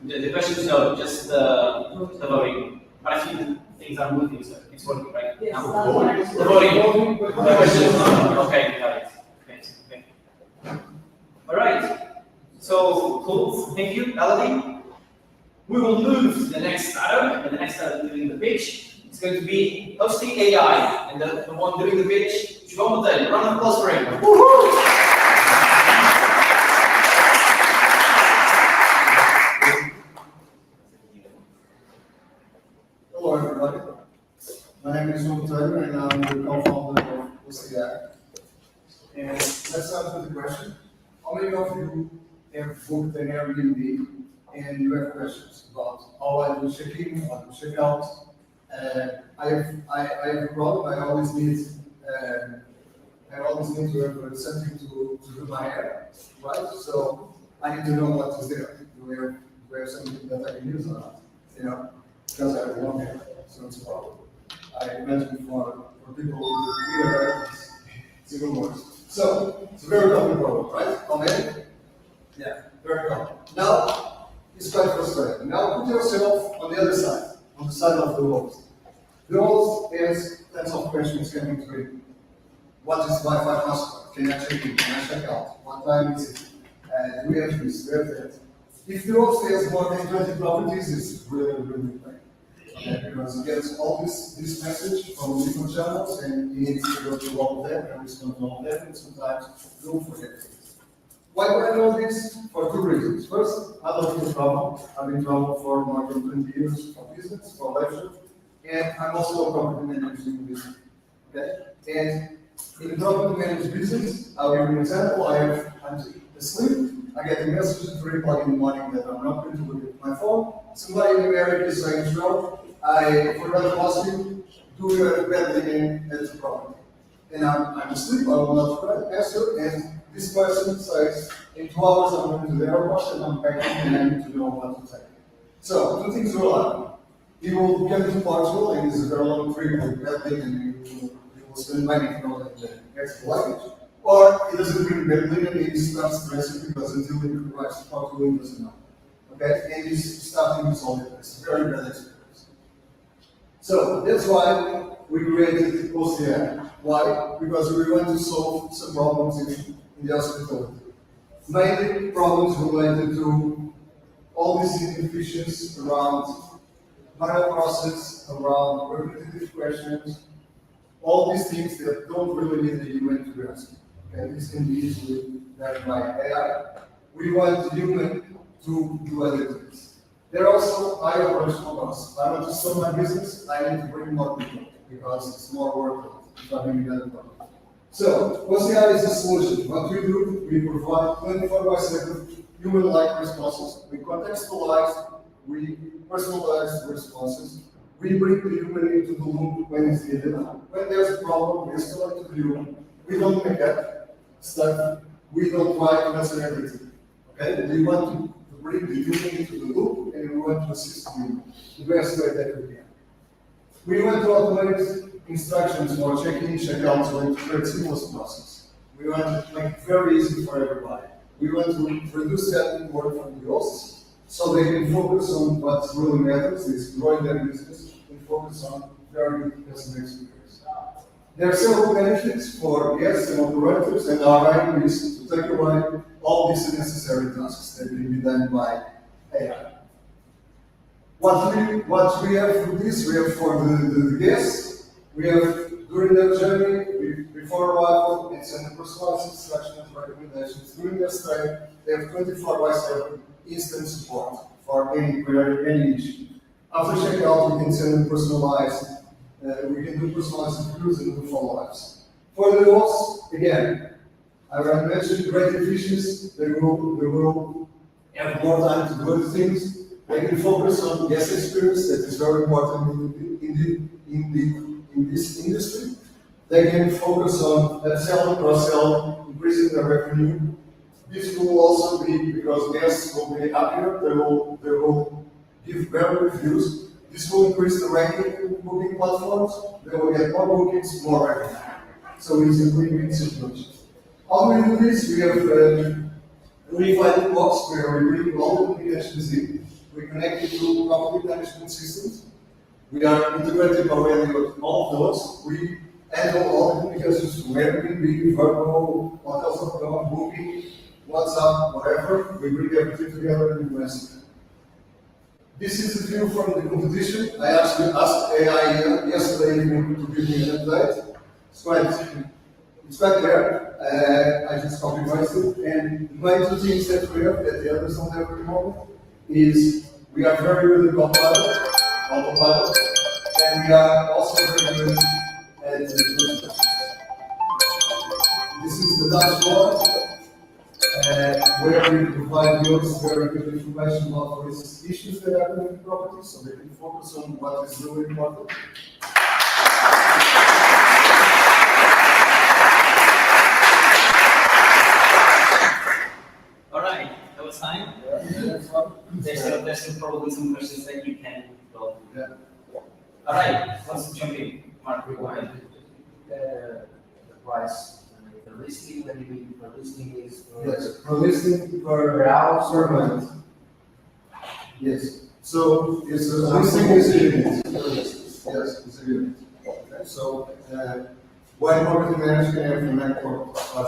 The question is no, just the voting. But I think things are moving, so it's working, right? Yes, Now, that's the voting. The question is no. Okay, got it. Okay. All right. So cool. Thank you, Elodie. We will move to the next startup, and the next startup doing the pitch is going to be hosting AI, and the one doing the pitch, João Monteiro. Round of applause for him. Hello, everybody. My name is João Taylor, and I'm the co-founder of OCI. And let's start with the question. How many of you have booked an Airbnb and you have questions about how I do check-in, how I do check-out? I have a problem. I always need to have something to do my hair, right? So I need to know what is there. Do we have something that I can use or not? You know, because I have long hair, so it's a problem. I imagine for people with weird hair, it's even worse. So it's a very common problem, right? Comment? Yeah, very common. Now, it's quite frustrating. Now put yourself on the other side, on the side of the host. The host has tons of questions coming to him. What is Wi-Fi password? Can I check in? Can I check out? What time is it? Do we have this? Do we have that? If the host has more than 20 properties, it's really, really bad. Because he gets all this message from different channels and he needs to go to all of them and respond to all of them, and sometimes he'll forget things. Why do I know this? For two reasons. First, I love this problem. I've been traveling for more than 20 years for business, for leisure, and I'm also a property manager in business. Okay? And in the property management business, I'll give you an example. I'm asleep. I get a message at 3 o'clock in the morning that I'm not going to look at my phone. Somebody in America is saying, "Joe, I forgot to ask you, do you have bed linen at the property?" And I'm asleep, I will not answer, and this person says, "In 2 hours I'm going to the airport and I'm back and I need to know what to take." So, two things will happen. He will come to Portugal and it's a very long trip with bed linen and he will spend money for the extra luggage. Or he doesn't bring bed linen and he starts stressing because until he arrives to Portugal he doesn't know. Okay? And he's starting to solve it. It's a very bad experience. So that's why we created OCI. Why? Because we want to solve some problems in the hospitality. Mainly problems related to all these inefficiencies around manual process, around repetitive questions, all these things that don't really need a human to be asking. Okay? This can be easily done by AI. We want the human to do other things. They're also high operational costs. I want to sell my business, I need to bring more people because it's more workload if I bring another problem. So, OCI is a solution. What we do, we provide 24/7 human-like responses. We contextualize, we personalize responses. We bring the human into the loop when it's needed. When there's a problem, we escalate to the human. We don't make up stuff. We don't try to answer everything. Okay? We want to bring the human into the loop, and we want to assist you the best way that we can. We want to automate instructions for check-in, check-out, so to create seamless process. We want to make it very easy for everybody. We want to reduce that work from the hosts, so they can focus on what really matters, is growing their business, and focus on very good customer experience. There are several benefits for guests and operators, and our aim is to take away all these unnecessary tasks that can be done by AI. What we have for this, we have for the guests, we have during their journey, before arrival, it's a personalized instructions, recommendations. During their stay, they have 24/7 instant support for any query, any issue. After checkout, we can send them personalized, we can do personalized reviews and do follow-ups. For the hosts, again, I already mentioned great efficiency. They will have more time to do other things. They can focus on guest experience, that is very important in this industry. they can focus on upsell and cross-sell, increasing their revenue. This will also be, because guests will be happier, they will give better reviews. This will increase the ranking in booking platforms, they will get more bookings, more revenue. So it's a win-win situation. How do we do this? We have a unified box where we bring all the applications in. We connect it to property management systems. We are integrated already with all of those. We handle all the communications from Airbnb, Verbo, Hotels.com, Booking, WhatsApp, whatever. We bring everything together in one system. This is a view from the competition. I actually asked AI yesterday evening to give me an update. It's quite there. I just copy pasted. And the main two things that we have that the others don't have at the moment is we are very good at autopilot, and we are also very good at this is the dashboard where we provide viewers very good information about various issues that happen in the property, so they can focus on what is really important. All right, that was time. There's still probably some questions that you can go. Yeah. All right, let's jump in. Mark, go ahead. The price, the listing, when you the listing is. Yes, per listing per house per month. Yes, so it's a listing is a unit. Yes, it's a unit. Okay, so one property manager can have a network of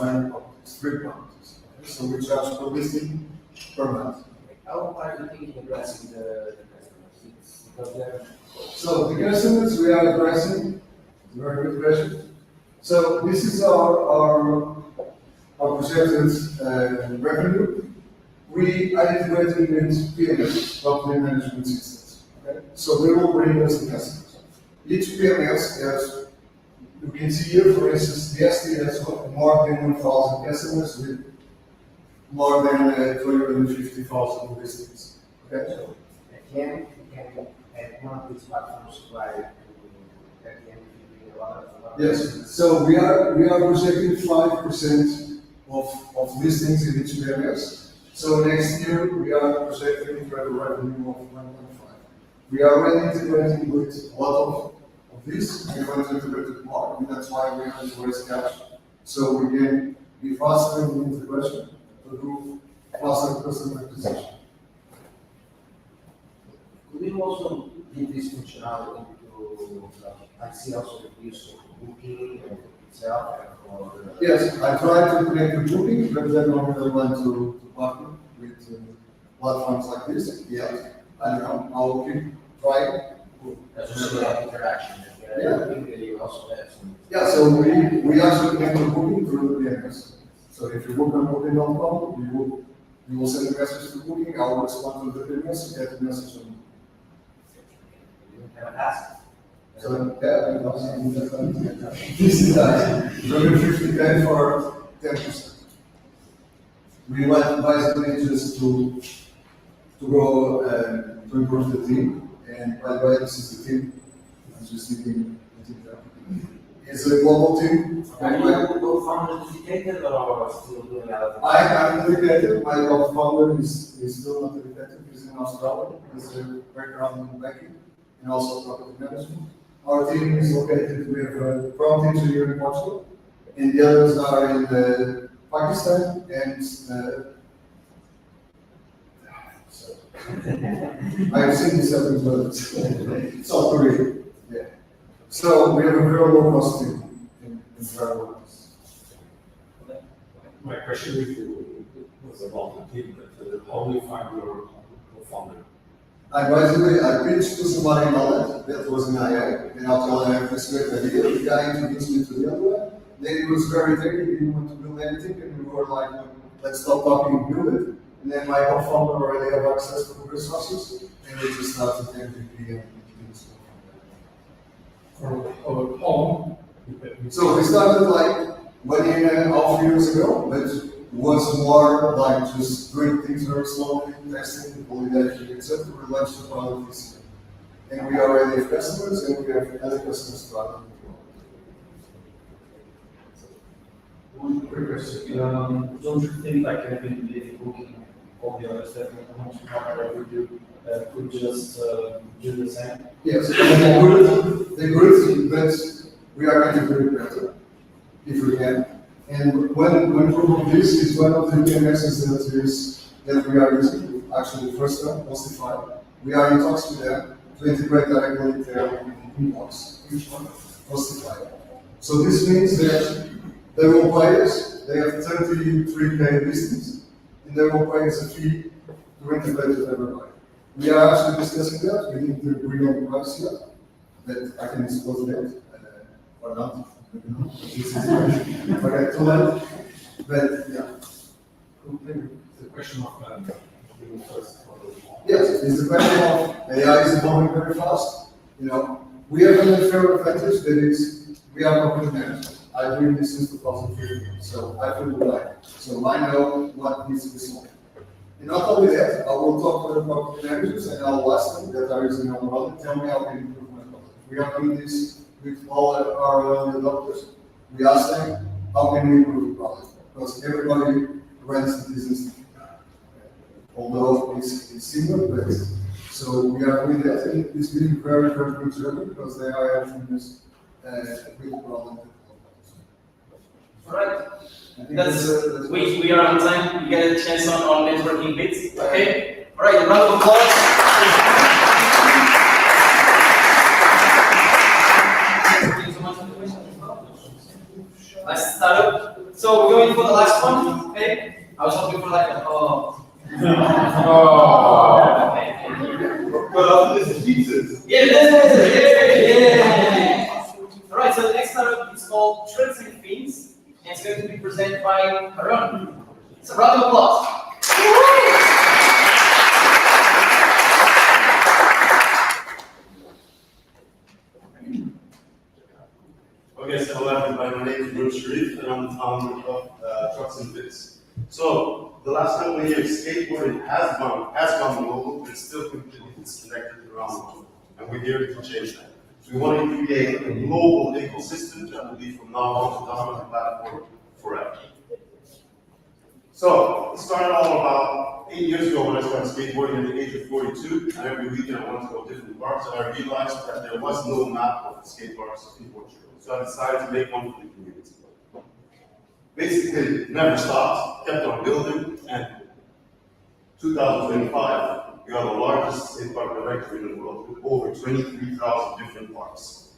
3 properties. Okay, so we charge per listing per month. How are you thinking addressing the customers? It's because they're. So the customers we are addressing, very good question. So this is our projected revenue. We are integrating with PMS, property management systems. Okay? So they will bring us the customers. Each PMS has, you can see here, for instance, the ST has more than 1,000 customers with more than 250,000 listings. Okay? So at the end, you can add one of these platforms by at the end you bring a lot of. Yes, so we are projecting 5% of listings in each PMS. So next year we are projecting for a revenue of 1.5. We are already integrating with a lot of this, and we want to integrate with more, and that's why we have to raise cash. So we can be faster in the integration to do faster customer acquisition. Could you also give this functionality to, I see also the use of Booking itself or the. Yes, I try to connect with Booking, but then I really want to partner with platforms like this. Yeah, I don't know, I'll keep trying. That's also that interaction. Yeah. You also have some. Yeah, so we actually connect with Booking through the PMS. So if you book on Booking.com, you will send a message to Booking, I will respond to the PMS, get the message from you. You don't have a task. So, yeah, this is that. 250K for 10%. We want basically just to go to improve the team. And by the way, this is the team. I'm just thinking, it's a global team. Are you co-founder dedicated or still doing other? I'm dedicated. My co-founder is still not dedicated. He's in Australia. He has a background in banking and also property management. Our team is located, we have a prompt engineer in Portugal, and the others are in Pakistan and I've seen this happen, but South Korea. Yeah. So we have a very low cost team in very low cost. My question with you was about the team, but how do you find your co-founder? I pitched to somebody in Holland that was an IA, and I'll tell them I have this great idea. The guy introduced me to the other one. Then he was very technical, he didn't want to build anything, and we were like, let's stop talking and build it. And then my co-founder already have access to resources, and we just started MVP and things like Or home? that. So we started like 1.5 years ago, but was more like just doing things very slowly, testing, validation, etc. We launched the product this year. And we already have customers, and we have other customers starting. Quick question. Don't you think like Airbnb, Booking, all the others that we do could just do the same? Yes, they could, but we are going to do it better, if we can. And when proof of this is one of the DMSs that we are using, actually the first one, Postify. We are in talks with them to integrate directly with their inbox, each one, Postify. So this means that they will pay us, they have 33K listings, and they will pay us a fee to integrate with everybody. We are actually discussing that, we need to agree on the price yet, but I can disclose that, or not. Okay, too late, but yeah. The question of being first. Yes, it's a question of AI is evolving very fast. You know, we have an unfair advantage that is we are property managers. I've been this since 2015, so I feel right. So I know what needs to be solved. And not only that, I will talk to the property managers and I'll ask them that are using our product, tell me how can you improve my product. We are doing this with all our developers. We ask them how can we improve the product because everybody runs the business. Although it's similar, but so we are doing that, and it's been very, very good journey because they are helping us with the problem. All right. We are on time. You get a chance on networking bits. Okay. All right. A round of applause. Thank you so much for the question. Let's start up. So we're going for the last one. Okay. I was hoping for like Well, this is Jesus. Yeah, yeah. All right, so the next startup is called Tricks and Fiends, and it's going to be presented by Harun. It's a round of applause. Okay, so hello everybody, my name is Harun Sharif, and I'm the founder of Trucks and Fiends. So the last couple of years, skateboarding has gone global, but it's still completely disconnected around the world, and we're here to change that. So we want to create a global ecosystem that will be from now on to dominant platform forever. So it started all about 8 years ago when I started skateboarding at the age of 42, and every weekend I wanted to go to different parks, and I realized that there was no map of skate parks in Portugal. So I decided to make one for the community. Basically, never stopped, kept on building, and 2025, we are the largest skate park directory in the world with over 23,000 different parks.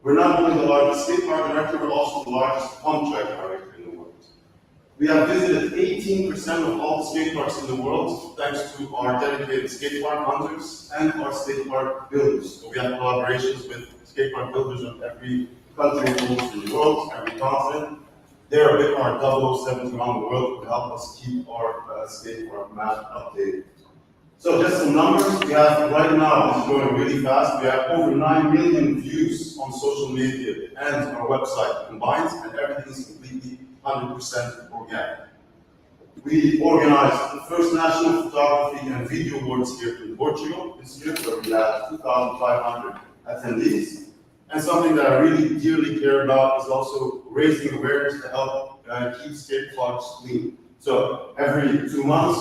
We're not only the largest skate park directory, we're also the largest pump track directory in the world. We have visited 18% of all the skate parks in the world thanks to our dedicated skate park hunters and our skate park builders. So we have collaborations with skate park builders of every country almost in the world, every continent. They're a bit our 007 around the world to help us keep our skate park map updated. So just some numbers, we have right now, this is going really fast, we have over 9 million views on social media and our website combined, and everything is completely 100% organic. We organized the first National Photography and Video Awards here in Portugal this year, where we had 2,500 attendees. And something that I really dearly care about is also raising awareness to help keep skate parks clean. So every 2 months,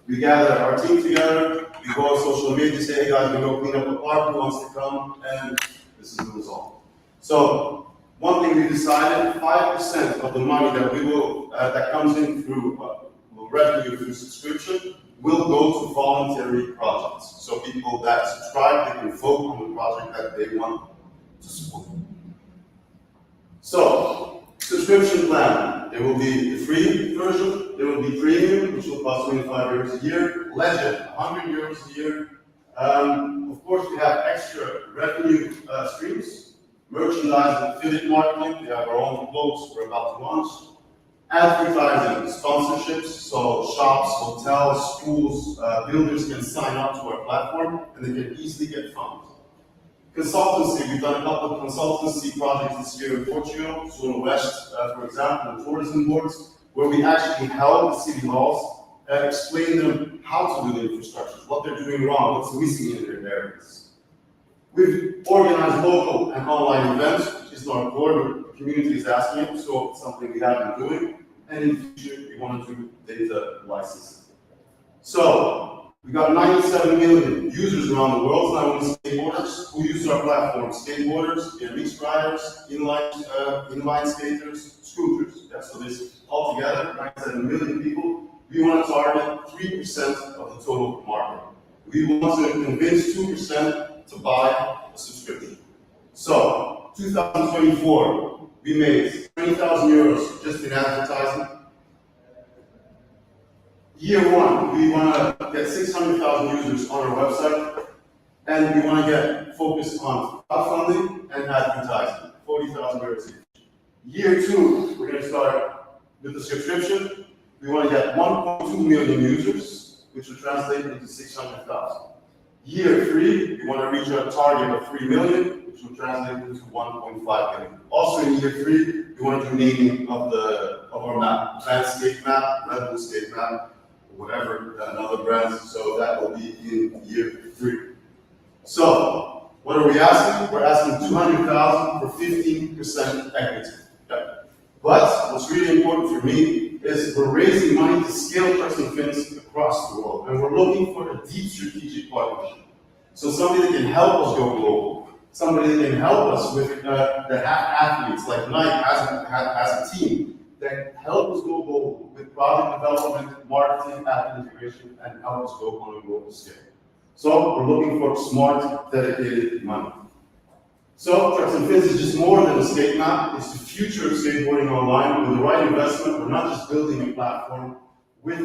we gather our team together, we go on social media, say, hey guys, we go clean up a park, who wants to come, and this is the result. So one thing we decided, 5% of the money that we will, that comes in through revenue through subscription will go to voluntary projects. So people that subscribe, they can vote on the project that they want to support. So, subscription plan. There will be the free version, there will be premium, which will cost 25 euros a year, legend, 100 euros a year. Of course, we have extra revenue streams, merchandise and affiliate marketing, we have our own clothes we're about to launch, advertising, sponsorships, so shops, hotels, schools, builders can sign up to our platform and they can easily get funds. Consultancy, we've done a couple of consultancy projects this year in Portugal, Zone West, for example, and tourism boards, where we actually help the city halls explain them how to do the infrastructure, what they're doing wrong, what's missing in their areas. We've organized local and online events, which is not core, but the community is asking it, so it's something we have been doing. and in the future, we want to do data licensing. So, we got 97 million users around the world, not only skateboarders, who use our platform. Skateboarders, BMX riders, inline skaters, scooters. Yeah, so this altogether, 97 million people. We want to target 3% of the total market. We want to convince 2% to buy a subscription. So, 2024, we made 20,000 euros just in advertising. Year one, we want to get 600,000 users on our website, and we want to get focused on crowdfunding and advertising, 40,000 euros each. Year two, we're going to start with the subscription. We want to get 1.2 million users, which will translate into 600,000. Year three, we want to reach our target of 3 million, which will translate into 1.5 million. Also in year three, we want to do naming of our map, landscape map, Red Bull Skate map, whatever, another brand, so that will be in year three. So, what are we asking? We're asking 200,000 for 15% equity. Okay. But, what's really important for me is we're raising money to scale Trucks and Fins across the world, and we're looking for a deep strategic partnership. So somebody that can help us go global, somebody that can help us with the athletes, like Nike as a team, that help us go global with product development, marketing, app integration, and help us go on a global scale. So we're looking for smart, dedicated money. So Trucks and Fins is just more than a skate map. It's the future of skateboarding online. With the right investment, we're not just building a platform. We're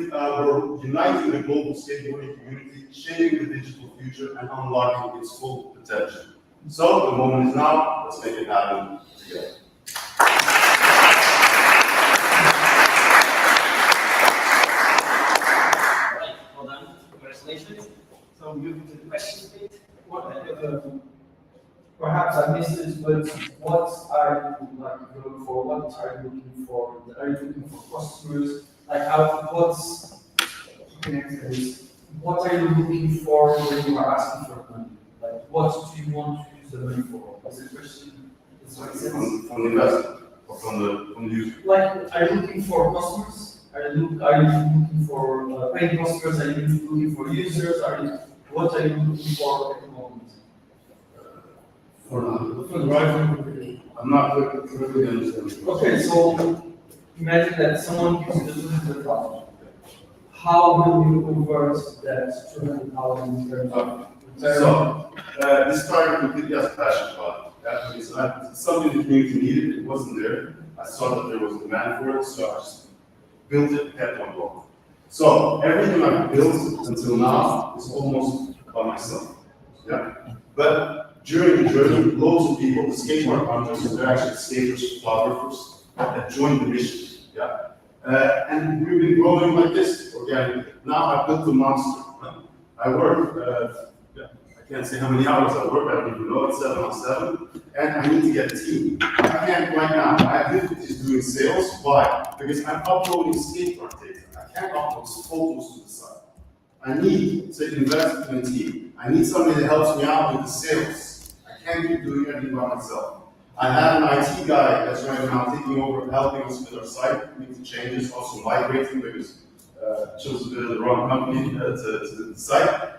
uniting the global skateboarding community, shaping the digital future, and unlocking its full potential. So the moment is now. Let's make it happen together. Well done. Congratulations. So moving to the questions, please. Perhaps I missed this, but what are you looking for? What are you looking for? Are you looking for customers? Like what are you looking for when you are asking for money? Like what do you want to use the money for? Is it question? From the investor or from the user? Like, are you looking for customers? Are you looking for paying customers? Are you looking for users? What are you looking for at the moment? For the right, I'm not really understanding. Okay, so imagine that someone gives you the 200,000. How will you convert that 200,000 in terms of return? So, this started completely as a passion project. That was something the community needed. It wasn't there. I saw that there was demand for it, so I just built it, kept on going. So everything I've built until now is almost by myself. Yeah. But during the journey, loads of people, the skateboard hunters, they're actually skaters, photographers that joined the mission. Yeah. And we've been growing like this organically. Now I've built a monster. I work, I can't say how many hours I work, I don't even know, it's 7 on 7, and I need to get a team. I can't right now, I have difficulties doing sales. Why? Because I'm uploading skateboard data. I can't upload photos to the site. I need to invest in a team. I need somebody that helps me out with the sales. I can't keep doing everything by myself. I have an IT guy that's right now taking over, helping us with our site, making changes, also migrating because chose a bit of the wrong company to the site.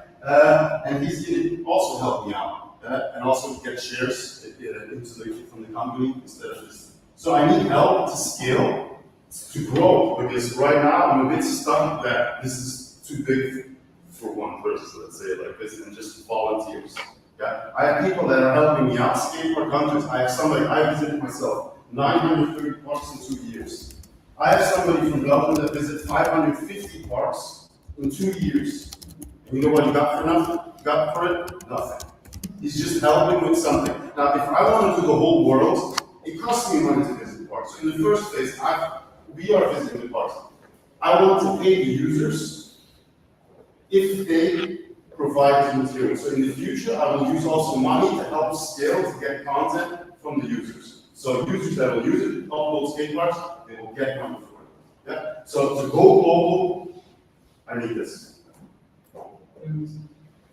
And he's going to also help me out and also get shares from the company instead of just. So I need help to scale, to grow, because right now I'm a bit stuck that this is too big for one person, let's say it like this, and just volunteers. Yeah? I have people that are helping me out, skateboard hunters. I have somebody, I visited myself, 930 parks in 2 years. I have somebody from Belgium that visited 550 parks in 2 years. And you know what he got for nothing? Got for it? Nothing. He's just helping with something. Now, if I want to do the whole world, it costs me money to visit parks. So in the first place, we are visiting the parks. I want to pay the users if they provide the material. So in the future, I will use also money to help scale to get content from the users. So users that will use it, upload skate parks, they will get money for it. Yeah? So to go global, I need this.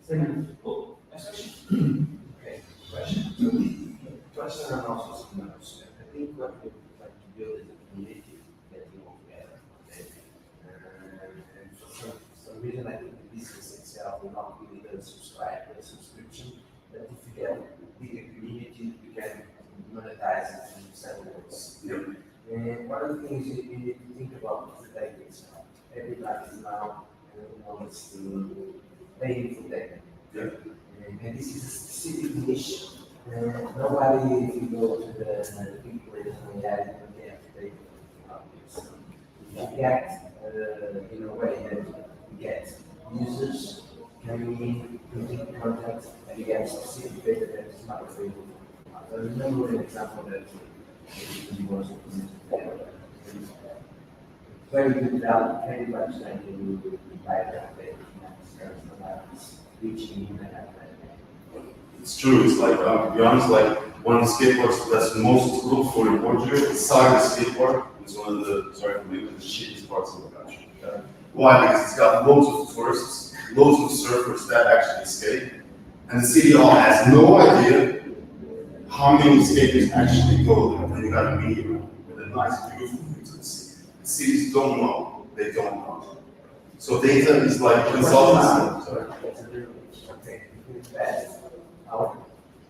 Second. Okay, question. To answer and also some numbers, I think what we would like to build is a community that you know, the reason I think the business itself will not be the subscription, but if you get a bigger community, you can monetize it in several ways. And one of the things you need to think about is the data itself. Everybody is now wants to pay for data. And this is a specific niche. Nobody, if you go to the big players on the ad, you don't get data about this. You get, in a way that you get users coming in, using content, and you get specific data that is not available. I remember an example that was very good value, very much like you buy that data, reaching in and out. It's true. It's like, to be honest, like one of the skateboards that's most looked for in Portugal, the Saga skateboard, is one of the, sorry for me, the cheapest parts of the country. Why? Because it's got loads of tourists, loads of surfers that actually skate, and the city hall has no idea how many skaters actually go there. And you got a media with a nice, beautiful view to the city. The cities don't know, they don't know. So data is like consultancy. Sorry.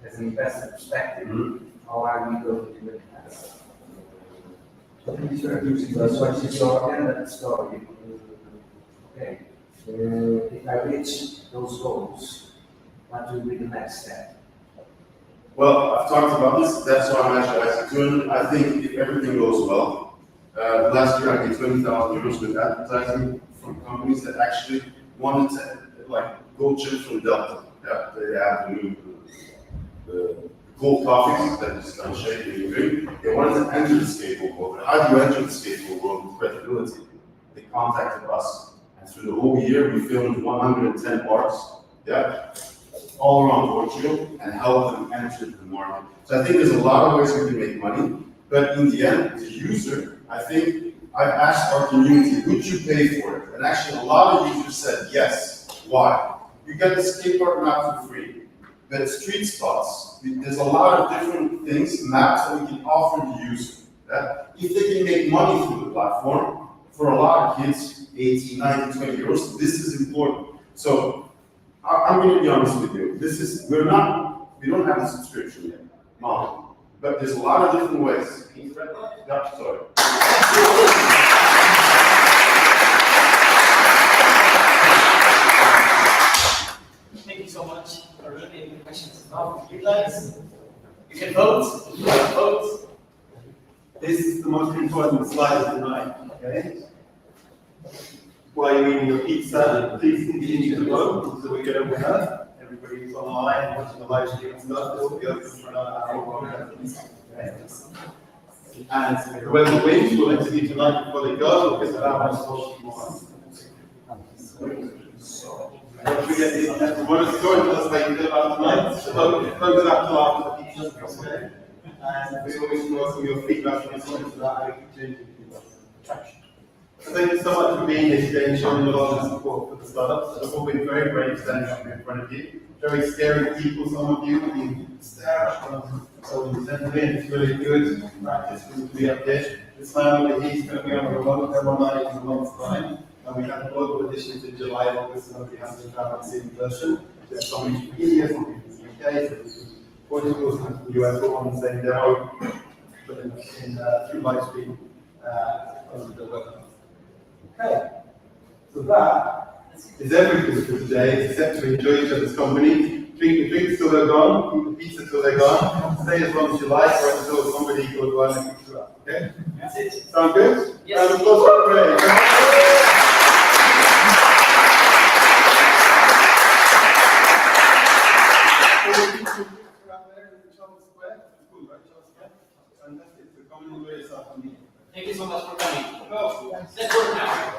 As an investor perspective, how are we going to invest? So what is your end of the story? Okay, if I reach those goals, what will be the next step? Well, I've talked about this. That's why I'm actually doing. I think if everything goes well, last year I did 20,000 euros with advertising from companies that actually wanted to like go chill from Delta. Yeah, they have the new cold coffees that is kind of shaking and drink. They wanted to enter the skateboard world. But how do you enter the skateboard world with credibility? They contacted us, and through the whole year we filmed 110 parts. Yeah. All around Portugal and help them enter the market. So I think there's a lot of ways we can make money, but in the end, the user, I think I've asked our community, would you pay for it? And actually a lot of users said yes. Why? You get the skate park map for free, but street spots, there's a lot of different things, maps that we can offer the user. That if they can make money through the platform, for a lot of kids, 18, 19, 20 euros, this is important. So I'm going to be honest with you. We don't have a subscription yet, model, but there's a lot of different ways. Yeah, sorry. Thank you so much. Are there any questions about you guys? You can vote. You can vote. This is the most important slide of the night, okay? While you're eating your pizza, please continue to vote until we get a winner. Everybody who's online, watching the live stream and stuff, this will be open for another hour. Okay? And whoever wins will interview tonight before they go, because of how much social you want. Don't forget, if you want to join us, how you feel about tonight, so close it up till after the pizza, okay? And we always welcome your feedback and comments about how you can change it. So thank you so much for being here today and showing a lot of support for the startups. They've all been very brave standing up in front of you. Very scary people, some of you. You stare at them. So intently, and it's really good practice for you to be up here. This man over here is going to be on a remote demo night in a month's time. And we have global editions in July, August, and we have to travel and see in person. There's some from India, some from the UK, some from Portugal, some from the US, all on the same demo, but in through live stream on the webinar. Okay, so that is everything for today, except to enjoy each other's company. Drink the drinks till they're gone, eat the pizza till they're gone, stay as long as you like, or until somebody goes around and picks you up. Okay? That's it. Sound good? Yes. Round of applause for Ray. Thank you so much for coming. Let's work now.